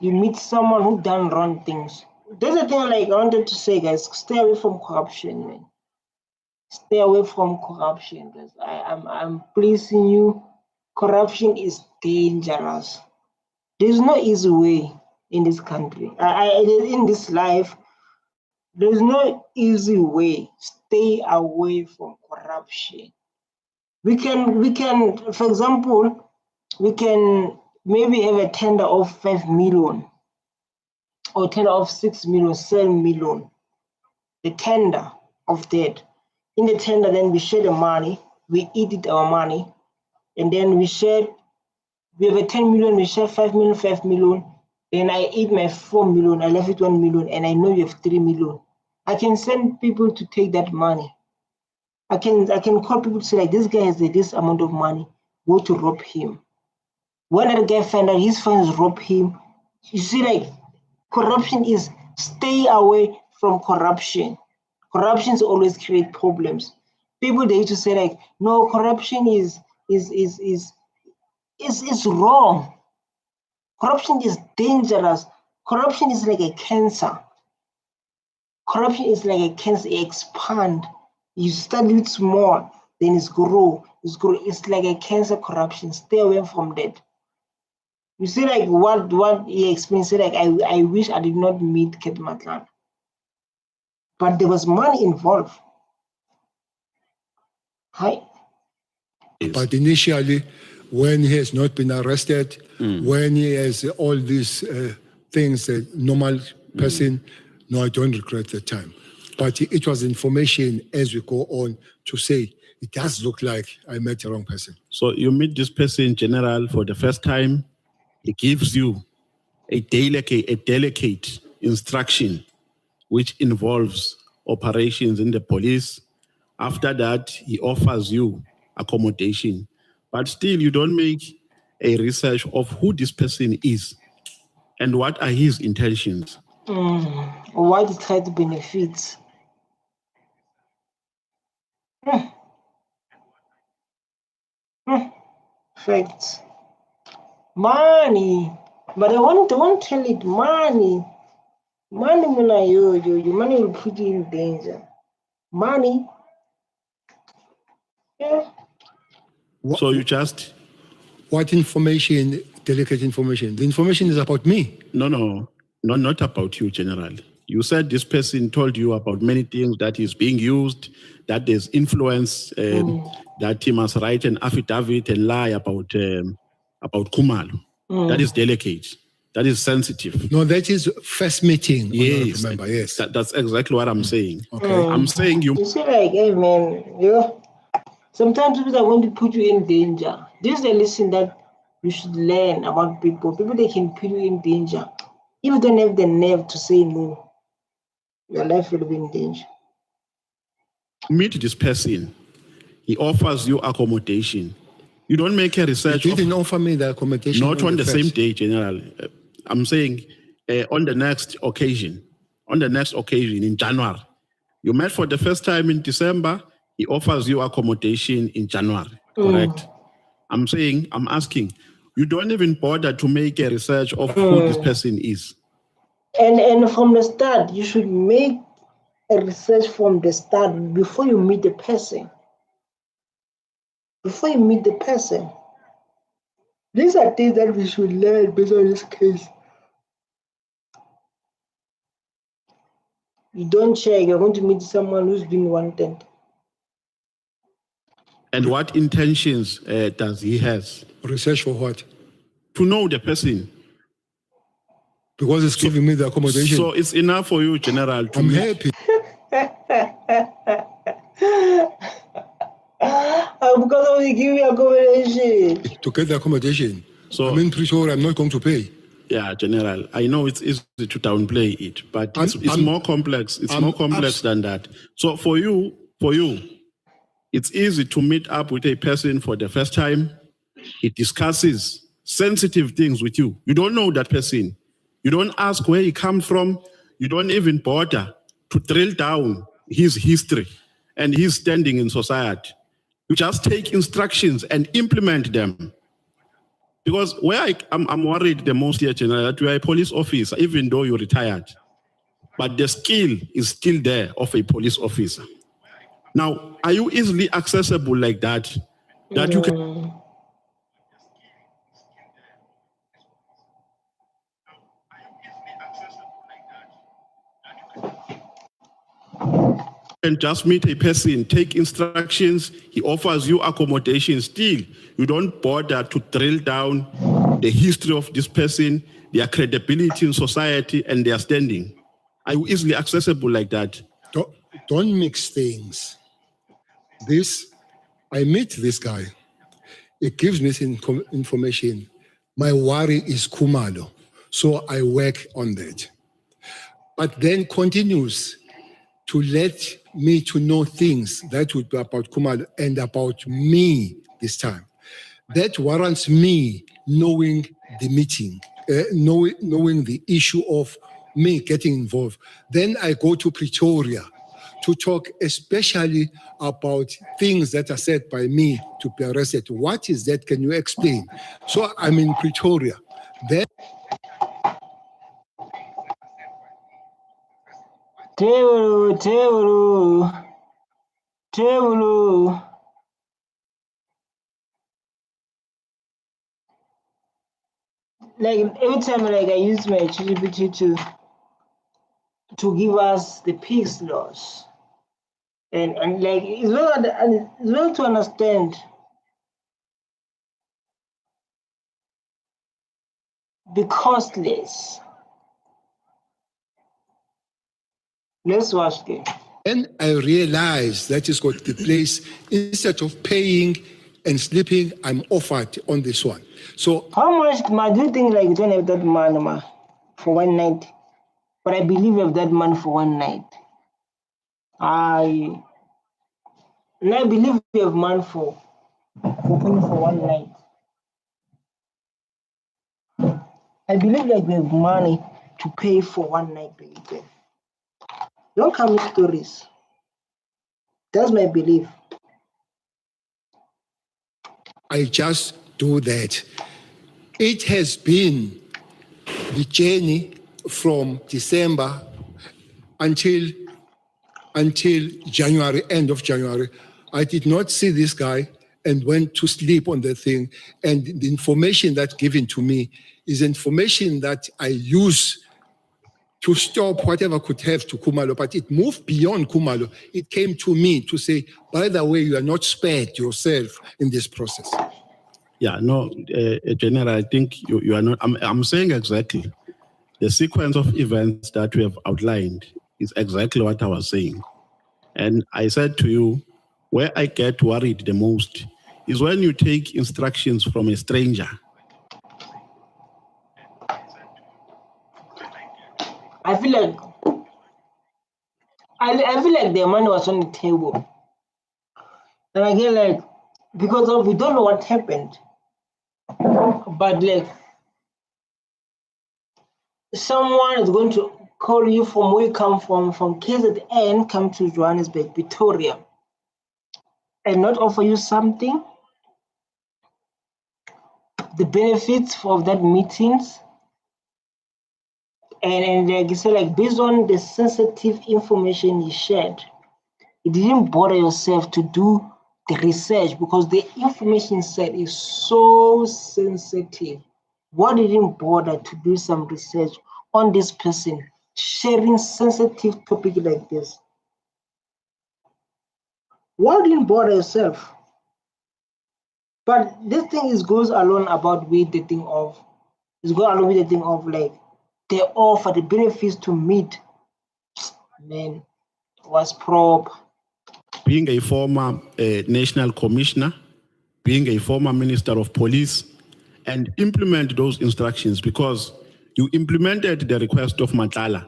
you meet someone who done wrong things. There's a thing like I wanted to say, guys, stay away from corruption, man. Stay away from corruption, guys. I'm pleasing you. Corruption is dangerous. There's no easy way in this country. In this life, there's no easy way. Stay away from corruption. We can, for example, we can maybe have a tender of 5 million or tender of 6 million, 7 million. The tender of that. In the tender, then we share the money, we eat it our money, and then we have a 10 million, we share 5 million, then I eat my 4 million, I left it 1 million, and I know you have 3 million. I can send people to take that money. I can call people to say, like, this guy has this amount of money, go to rob him. When that guy find out his friends rob him, you see, like, corruption is, stay away from corruption. Corruption always create problems. People, they used to say, like, no, corruption is wrong. Corruption is dangerous. Corruption is like a cancer. Corruption is like a cancer, it expands. You start with small, then it's grow. It's like a cancer corruption. Stay away from that. You see, like what he experienced, like I wish I did not meet Cat Matala. But there was money involved. Hi. But initially, when he has not been arrested, when he has all these things, a normal person, no, I don't regret the time. But it was information as we go on to say, it does look like I met the wrong person. So you meet this person, General, for the first time. He gives you a delicate instruction, which involves operations in the police. After that, he offers you accommodation. But still, you don't make a research of who this person is and what are his intentions. Why the try to benefit? Facts. Money. But I won't tell it money. Money when your money will put you in danger. Money. Yeah. So you just... What information, delicate information? The information is about me. No, not about you, General. You said this person told you about many things, that is being used, that there's influence, that he must write an affidavit and lie about Khumalo. That is delicate. That is sensitive. No, that is first meeting. Yes, remember, yes. That's exactly what I'm saying. Okay. I'm saying you... You see, like, hey, man, sometimes people are going to put you in danger. This is a lesson that you should learn about people. People, they can put you in danger. If you don't have the nerve to say no, your life will be in danger. Meet this person. He offers you accommodation. You don't make a research. He didn't offer me the accommodation. Not on the same day, General. I'm saying on the next occasion. On the next occasion in January. You met for the first time in December. He offers you accommodation in January. Correct? I'm asking, you don't even bother to make a research of who this person is. And from the start, you should make a research from the start before you meet the person. Before you meet the person. These are things that we should learn based on this case. You don't check, you're going to meet someone who's been wanted. And what intentions does he have? Research for what? To know the person. Because it's giving me the accommodation. So it's enough for you, General. I'm happy. Because of give me accommodation. To get the accommodation. So I'm in Pretoria, I'm not going to pay. Yeah, General. I know it's easy to downplay it, but it's more complex. It's more complex than that. So for you, it's easy to meet up with a person for the first time. He discusses sensitive things with you. You don't know that person. You don't ask where he comes from. You don't even bother to drill down his history and his standing in society. You just take instructions and implement them. Because where I'm worried the most here, General, that you are a police officer, even though you're retired. But the skill is still there of a police officer. Now, are you easily accessible like that? That you can... And just meet a person, take instructions, he offers you accommodation. Still, you don't bother to drill down the history of this person, their credibility in society, and their standing. Are you easily accessible like that? Don't mix things. I meet this guy. It gives me information. My worry is Khumalo, so I work on that. But then continues to let me to know things that would be about Khumalo and about me this time. That warrants me knowing the meeting, knowing the issue of me getting involved. Then I go to Pretoria to talk especially about things that are said by me to be arrested. What is that? Can you explain? So I'm in Pretoria. Then Tevulu. Table. Like every time, like I use my ChatGPT to give us the peace laws, and like it's well to understand the costless. Let's watch this. And I realized that is got the place, instead of paying and sleeping, I'm offered on this one. So how much do you think like you don't have that money for one night? But I believe you have that money for one night. I believe you have money for one night. I believe like we have money to pay for one night, baby. Don't come with stories. That's my belief. I just do that. It has been the journey from December until January, end of January. I did not see this guy and went to sleep on the thing. And the information that's given to me is information that I use to stop whatever could have to Khumalo, but it moved beyond Khumalo. It came to me to say, by the way, you are not spared yourself in this process. Yeah, no, General, I think you are not. I'm saying exactly. The sequence of events that we have outlined is exactly what I was saying. And I said to you, where I get worried the most is when you take instructions from a stranger. I feel like the money was on the table. And again, like, because we don't know what happened. But like someone is going to call you from where you come from KZN, come to Johannesburg, Pretoria, and not offer you something, the benefits of that meetings, and like you said, like based on the sensitive information you shared, you didn't bother yourself to do the research because the information said is so sensitive. Why didn't bother to do some research on this person sharing sensitive topic like this? Why didn't bother yourself? But this thing goes along about with the thing of, like they offer the benefits to meet. Man, was probe. Being a former national commissioner, being a former minister of police, and implement those instructions because you implemented the request of Matala.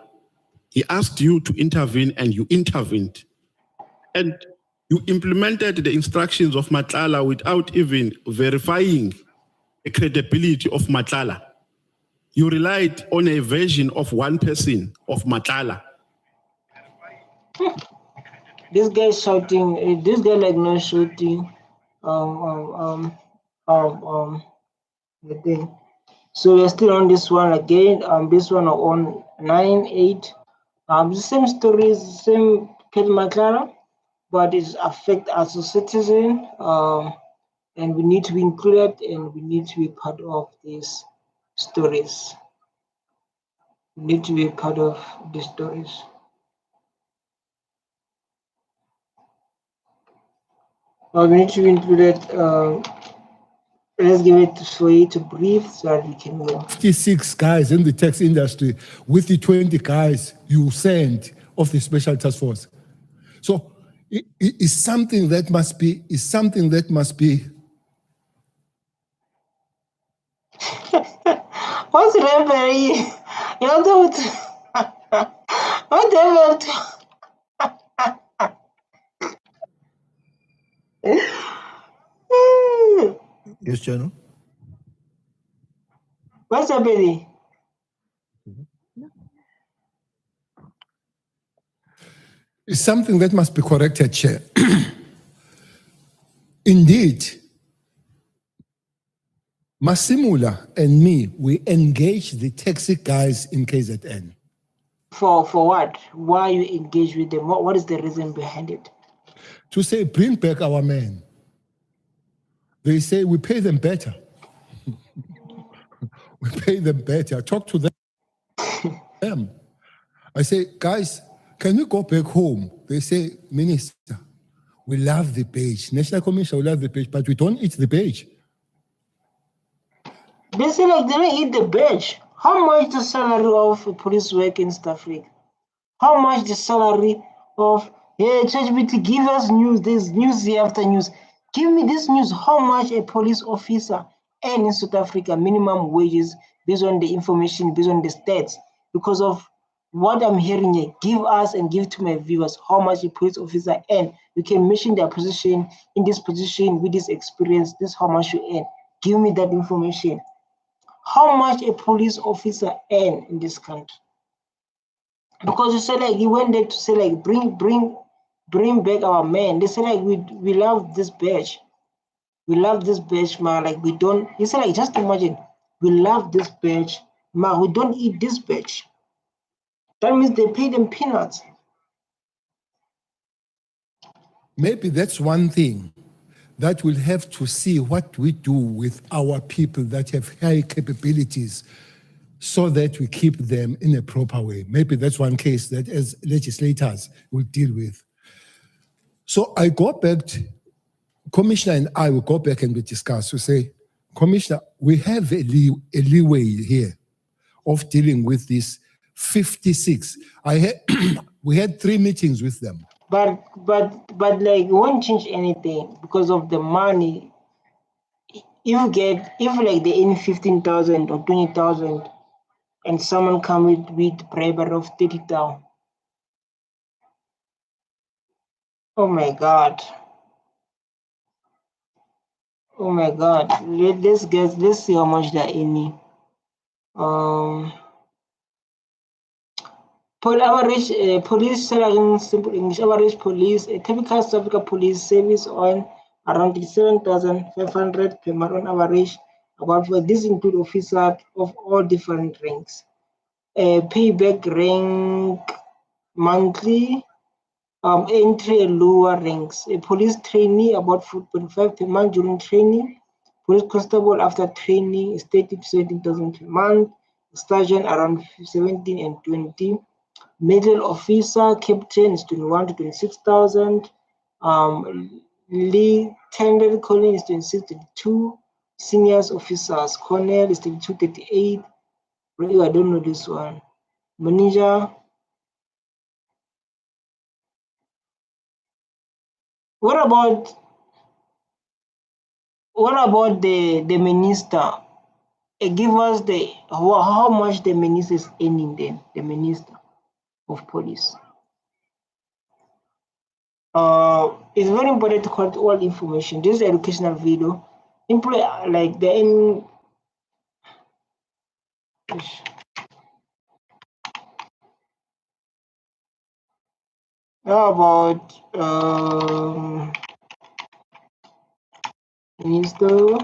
He asked you to intervene and you intervened. And you implemented the instructions of Matala without even verifying the credibility of Matala. You relied on a version of one person of Matala. This guy shouting, this guy like not shouting, the thing. So we're still on this one again. This one on 9/8. The same stories, same Cat Matala, but it affects us as a citizen. And we need to be included, and we need to be part of these stories. We need to be part of these stories. We need to be included. Let's give it for you to breathe so that we can go. 56 guys in the tax industry with the 20 guys you sent of the special task force. So it's something that must be, What's referee? You know what Yes, General. What's happening? It's something that must be corrected, Chair. Indeed, Masimula and me, we engaged the taxi guys in KZN. For what? Why you engage with them? What is the reason behind it? to say, bring back our men. They say, we pay them better. We pay them better. Talk to them. I say, guys, can we go back home? They say, Minister, we love the page. National Commission, we love the page, but we don't eat the page. They say like they don't eat the badge. How much the salary of police work in South Africa? How much the salary of ChatGPT give us news? There's news here after news. Give me this news. How much a police officer earn in South Africa minimum wages based on the information, based on the stats? Because of what I'm hearing here, give us and give to my viewers how much a police officer earn. You can mention their position in this position with this experience. This is how much you earn. Give me that information. How much a police officer earn in this country? Because you say like he went there to say like bring back our men. They say like we love this badge. We love this badge, man. Like we don't. You say like just imagine we love this badge, man. We don't eat this badge. That means they pay them peanuts. Maybe that's one thing that we'll have to see what we do with our people that have high capabilities so that we keep them in a proper way. Maybe that's one case that as legislators will deal with. So I go back, Commissioner and I will go back and we discuss. We say, Commissioner, we have a leeway here of dealing with this 56. We had 3 meetings with them. But like it won't change anything because of the money. If like they earn 15,000 or 20,000 and someone come with bribery of 30,000. Oh my God. Oh my God. Let's see how much they're earning. Police salary in simple English, average police, a typical South Africa police service on around 7,500 per month on average. About for this include officers of all different ranks. Payback rank monthly, entry and lower ranks. A police trainee about 4.5 per month during training. Police constable after training is 30 to 17,000 per month. Sergeant around 17 and 20. Middle officer, captain is 21 to 26,000. Lieutenant colonel is 26 to 32. Seniors officers, colonel is 32 to 38. Really, I don't know this one. Manager. What about the minister? Give us how much the minister is earning then, the minister of police. It's very important to collect all information. This is an educational video. Like the end. How about minister?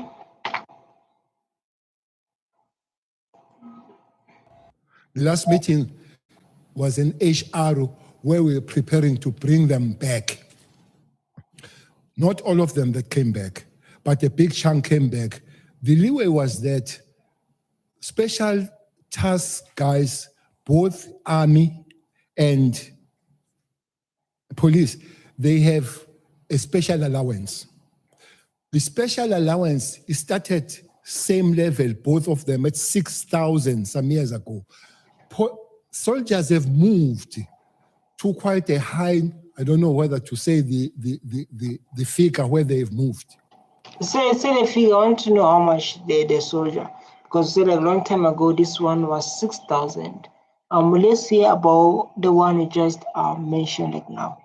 The last meeting was in HR where we were preparing to bring them back. Not all of them that came back, but a big chunk came back. The leeway was that special task guys, both army and police, they have a special allowance. The special allowance started same level, both of them at 6,000 some years ago. Soldiers have moved to quite a high, I don't know whether to say the figure where they've moved. Say the figure, I want to know how much the soldier, because like a long time ago, this one was 6,000. Let's see about the one you just mentioned like now.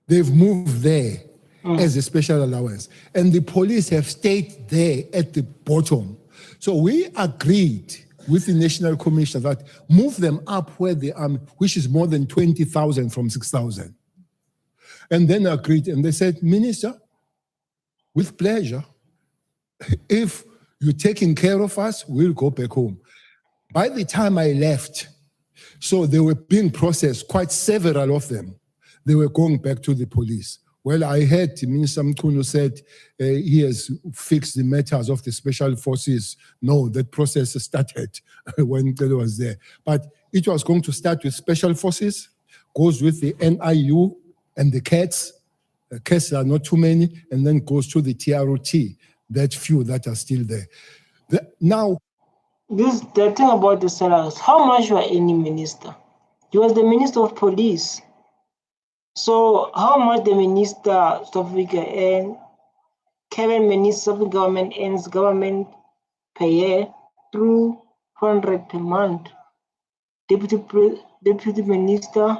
They've moved there as a special allowance, and the police have stayed there at the bottom. So we agreed with the National Commission that move them up where they are, which is more than 20,000 from 6,000. And then agreed, and they said, Minister, with pleasure, if you're taking care of us, we'll go back home. By the time I left, so they were being processed, quite several of them. they were going back to the police. Well, I heard Minister Mkhunu said he has fixed the matters of the special forces. No, that process started when Galle was there. But it was going to start with special forces, goes with the NIU and the cats. Cats are not too many, and then goes to the TROT, that few that are still there. Now, the thing about the salaries, how much were any minister? He was the minister of police. So how much the minister South Africa and Kevin minister of the government earns government per year through 400 per month. Deputy minister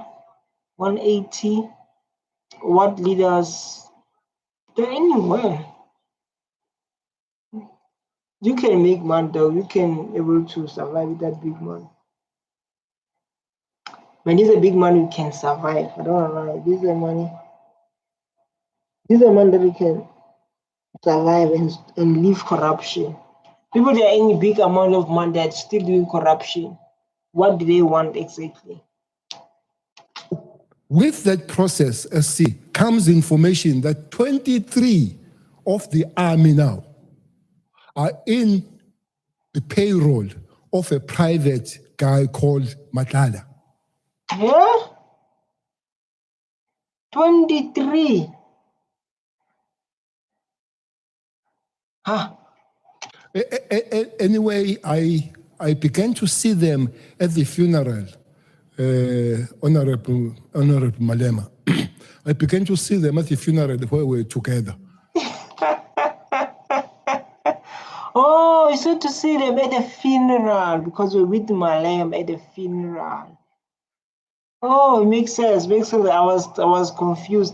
180. What leaders? They're anywhere. You can make money though. You can able to survive with that big money. When it's a big money, you can survive. I don't know. This is the money. This is the money that we can survive and leave corruption. People that are any big amount of money that still doing corruption. What do they want exactly? with that process, SC, comes information that 23 of the army now are in the payroll of a private guy called Matala. Yeah? 23. Huh. Anyway, I began to see them at the funeral, Honorable Malema. I began to see them at the funeral where we were together. Oh, you said to see them at the funeral because we're with Malema at the funeral. Oh, it makes sense. Makes sense. I was confused.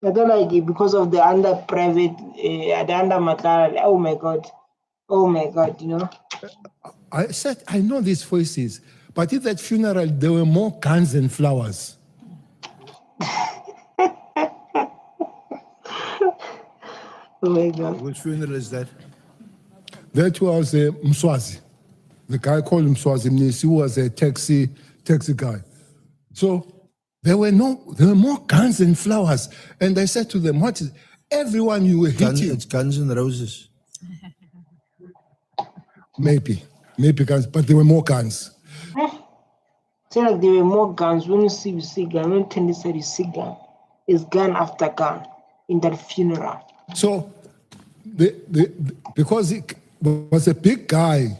I don't like it because of the under private, the under Matala. Oh my God, you know. I said, I know these voices, but at that funeral, there were more guns and flowers. Oh my God. Which funeral is that? That was Mswazi. The guy called Mswazi Mnisi, who was a taxi guy. So there were more guns and flowers. And I said to them, what is everyone you were hitting? It's Guns and Roses. Maybe guns, but there were more guns. Say like there were more guns. When you see gun, when Tendi said you see gun, it's gun after gun in that funeral. So because it was a big guy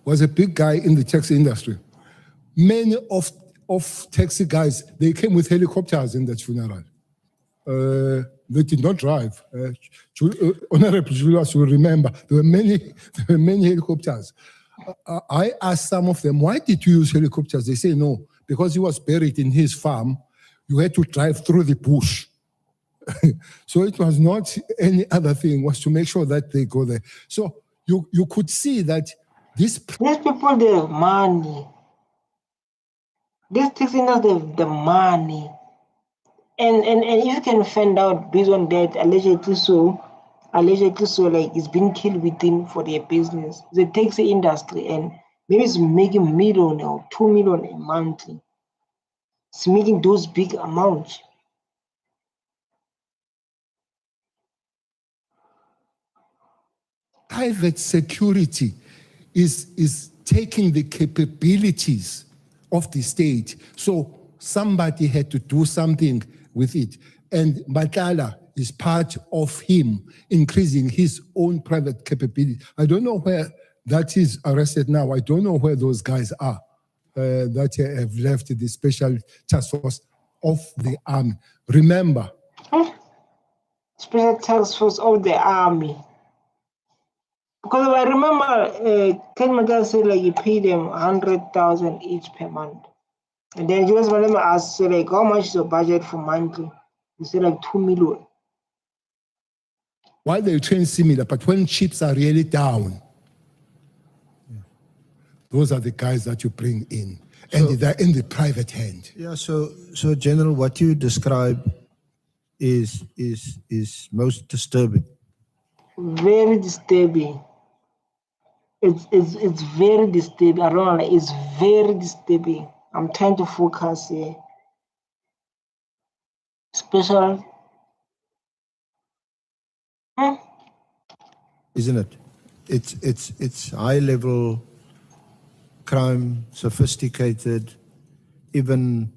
in the taxi industry. Many of taxi guys, they came with helicopters in that funeral. They did not drive. Honorable Julius will remember there were many helicopters. I asked some of them, why did you use helicopters? They say no, because he was buried in his farm. You had to drive through the bush. So it was not any other thing, was to make sure that they go there. So you could see that these people, they have money. These taxi industry have the money. And if you can find out based on that, allegedly so, like it's been killed within for their business. The taxi industry, and maybe it's making $1 million or $2 million a month. It's making those big amounts. private security is taking the capabilities of the state. So somebody had to do something with it. And Matala is part of him increasing his own private capability. I don't know where that is arrested now. I don't know where those guys are that have left the special task force of the army. Remember. Special task force of the army. Because I remember Cat Matala said like he paid them 100,000 each per month. And then Julius Malema asked, so like, how much is your budget for monthly? He said like 2 million. While they train similar, but when chips are really down, those are the guys that you bring in. And they're in the private hand. Yeah, so General, what you describe is most disturbing. Very disturbing. It's very disturbing. I don't know, like, it's very disturbing. I'm trying to focus here. special. Isn't it? It's high level crime, sophisticated, even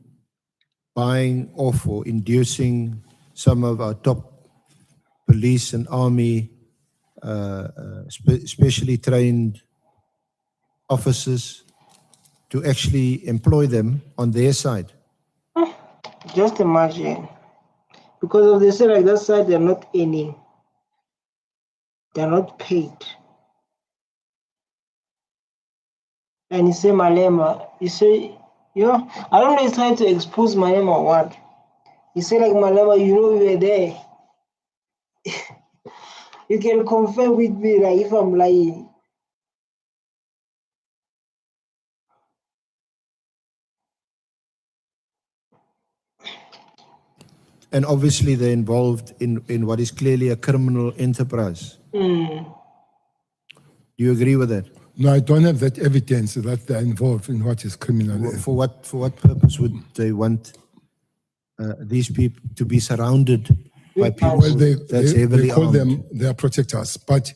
buying off or inducing some of our top police and army, specially trained officers, to actually employ them on their side. Just imagine, because of they say like that side, they're not earning, they're not paid. And you say Malema, you say, I don't know, he's trying to expose Malema or what. You say like Malema, you were there. You can confirm with me, like if I'm lying. And obviously they're involved in what is clearly a criminal enterprise. Do you agree with that? No, I don't have that evidence that they're involved in what is criminal. For what purpose would they want these people to be surrounded by people that's heavily they call armed? them their protectors, but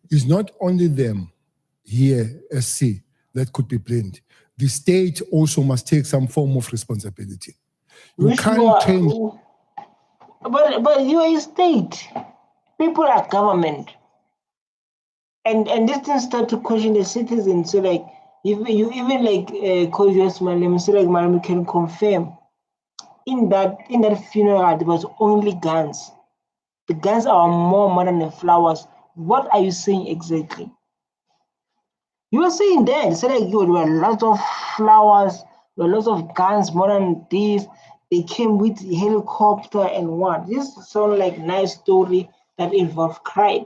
it's not only them here, SC, that could be blamed. The state also must take some form of responsibility. You can't change. But you are a state. People are government. And this thing start to question the citizens. So like, if you even like call Julius Malema, so like Malema can confirm in that funeral there was only guns. The guns are more than the flowers. What are you saying exactly? You are saying that. So like there were lots of flowers, there were lots of guns, more than this. They came with helicopter and what? This sounds like nice story that involve crime.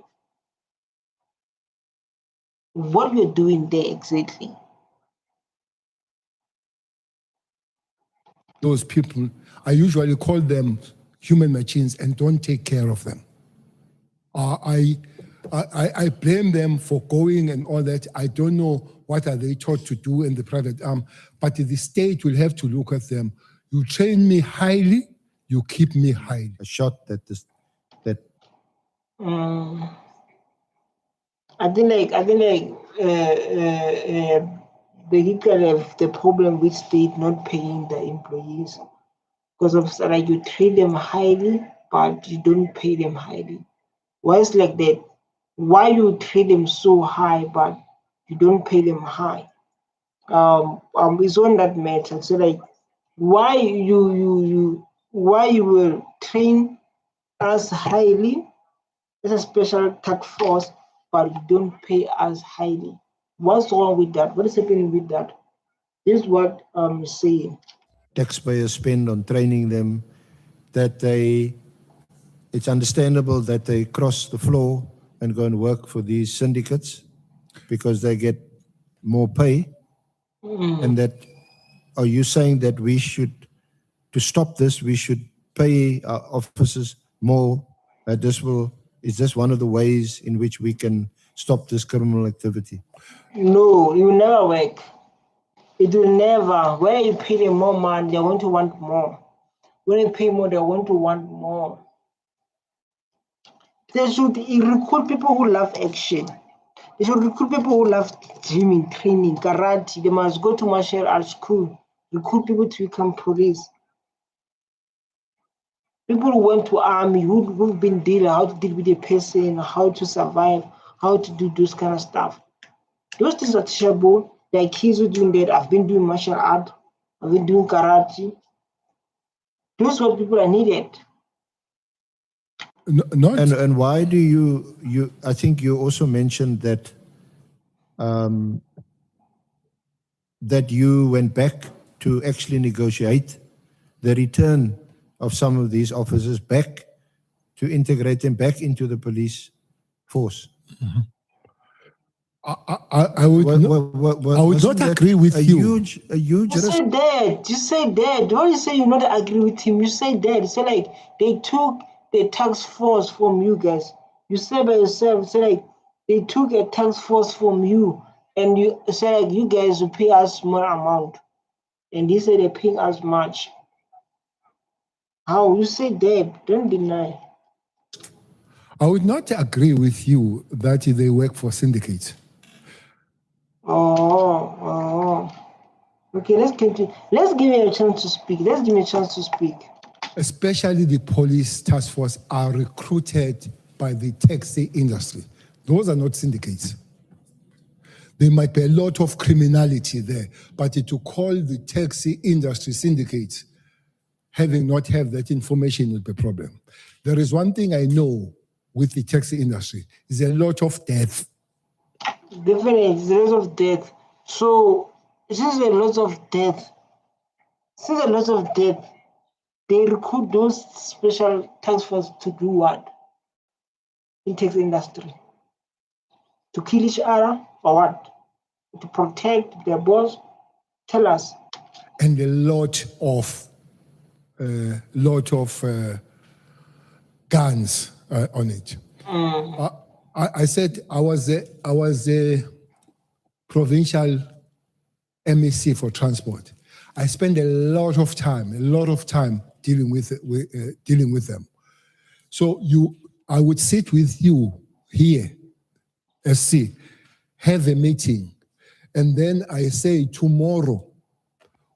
What we're doing there exactly? Those people, I usually call them human machines and don't take care of them. I blame them for going and all that. I don't know what are they taught to do in the private arm, but the state will have to look at them. You train me highly, you keep me highly. A shot that I think Begit Galle have the problem with state not paying the employees because of like you treat them highly, but you don't pay them highly. Why is like that? Why you treat them so high, but you don't pay them high? It's on that matter. So like, why you will train us highly as a special task force, but you don't pay us highly? What's wrong with that? What is happening with that? This is what I'm saying. taxpayers spend on training them, that it's understandable that they cross the floor and go and work for these syndicates because they get more pay. And that, are you saying that we should, to stop this, we should pay our officers more? Is this one of the ways in which we can stop this criminal activity? No, it will never work. It will never. When you pay them more money, they want to want more. When you pay more, they want to want more. They should recruit people who love action. They should recruit people who love gyming, training, karate. They must go to martial arts school. Recruit people to become police. People who went to army, who've been dealing, how to deal with a person, how to survive, how to do those kind of stuff. Those things are teachable. There are kids who are doing that. I've been doing martial art. I've been doing karate. Those are what people are needed. And why do you? I think you also mentioned that that you went back to actually negotiate the return of some of these officers back, to integrate them back into the police force. I would not agree with you. You said that. You said that. Don't you say you not agree with him? You say that. You say like they took the task force from you guys. You said by yourself. You say like they took a task force from you, and you say like you guys will pay us more amount, and they say they're paying us much. How? You say that, don't deny. I would not agree with you that they work for syndicates. Oh. Okay, let's continue. Let's give me a chance to speak. Especially the police task force are recruited by the taxi industry. Those are not syndicates. There might be a lot of criminality there, but to call the taxi industry syndicates, having not have that information would be a problem. There is one thing I know with the taxi industry, is a lot of death. Definitely, there's a lot of death. So, since there are lots of death, they recruit those special task force to do what? In taxi industry. To kill each other or what? To protect their boss? Tell us. And a lot of guns on it. I said I was a provincial MEC for transport. I spend a lot of time dealing with them. So I would sit with you here, SC, have a meeting, and then I say tomorrow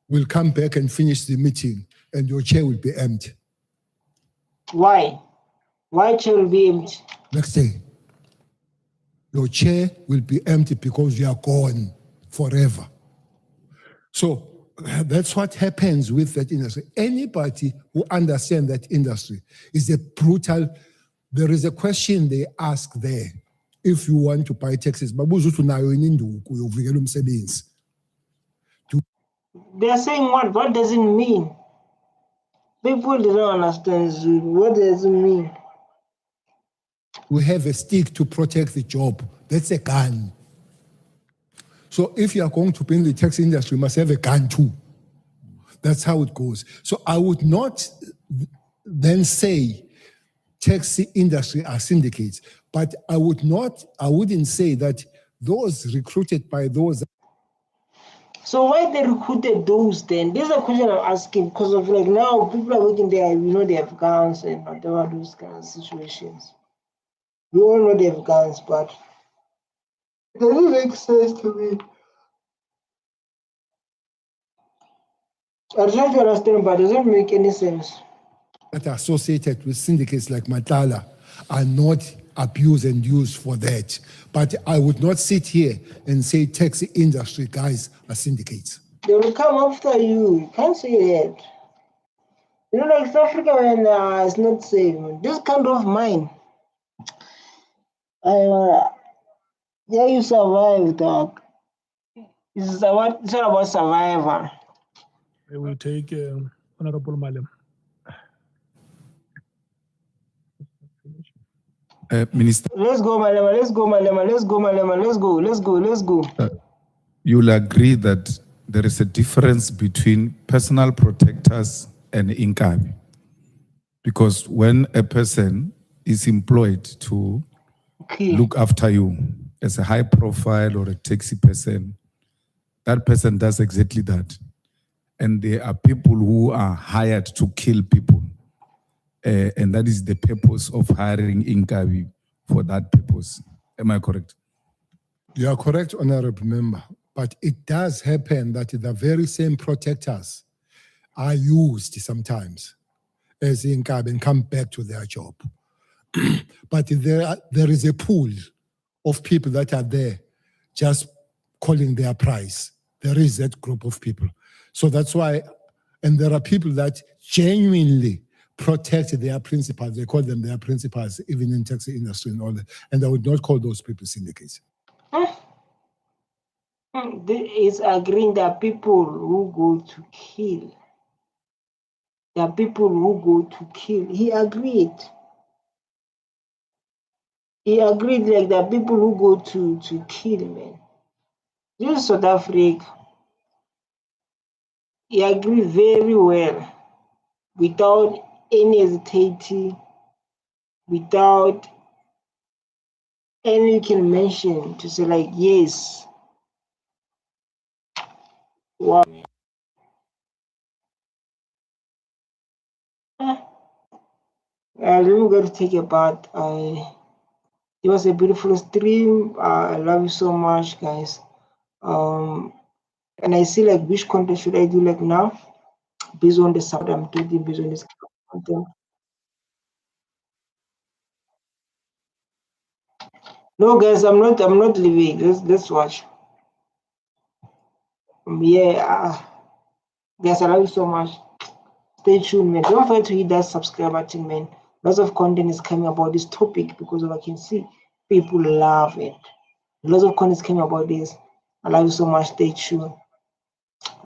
we'll come back and finish the meeting, and your chair will be empty. Why? Why chair will be empty? Next day, your chair will be empty because you are gone forever. So that's what happens with that industry. Anybody who understands that industry is there is a question they ask there. If you want to buy taxis, they are saying what? What does it mean? People don't understand what does it mean. We have a stick to protect the job. That's a gun. So if you are going to be in the taxi industry, you must have a gun too. That's how it goes. So I would not then say taxi industry are syndicates, but I wouldn't say that those recruited by those. So why they recruited those then? This is a question I'm asking because of like now people are working there, they have guns and whatever those kind of situations. We all know they have guns, but it doesn't make sense to me. I try to understand, but it doesn't make any sense. That are associated with syndicates like Matala are not abused and used for that. But I would not sit here and say taxi industry guys are syndicates. They will come after you. You can't say that. Like South Africa, when it's not safe. This kind of mine. You survive, dog. It's all about survival. I will take Honorable Malema. Minister. Let's go, Malema. Let's go. You'll agree that there is a difference between personal protectors and Inkabi. Because when a person is employed to look after you as a high profile or a taxi person, that person does exactly that. And there are people who are hired to kill people. And that is the purpose of hiring Inkabi for that purpose. Am I correct? You are correct, Honorable Member. But it does happen that the very same protectors are used sometimes as Inkabi and come back to their job. But there is a pool of people that are there just calling their price. There is that group of people. So that's why, and there are people that genuinely protect their principals. They call them their principals, even in taxi industry and all that. And I would not call those people syndicates. It's agreeing that people who go to kill. There are people who go to kill. He agreed. Like there are people who go to kill, man. This is South Africa. He agreed very well, without any hesitating, without any can mention to say like, yes. Wow. Let me go to take a bath. It was a beautiful stream. I love you so much, guys. And I see like which content should I do like now, based on the support I'm doing, based on this content. No, guys, I'm not leaving. Let's watch. Yeah, guys, I love you so much. Stay tuned, man. Don't forget to hit that subscribe button, man. Lots of content is coming about this topic because I can see people love it. Lots of content is coming about this. I love you so much. Stay tuned.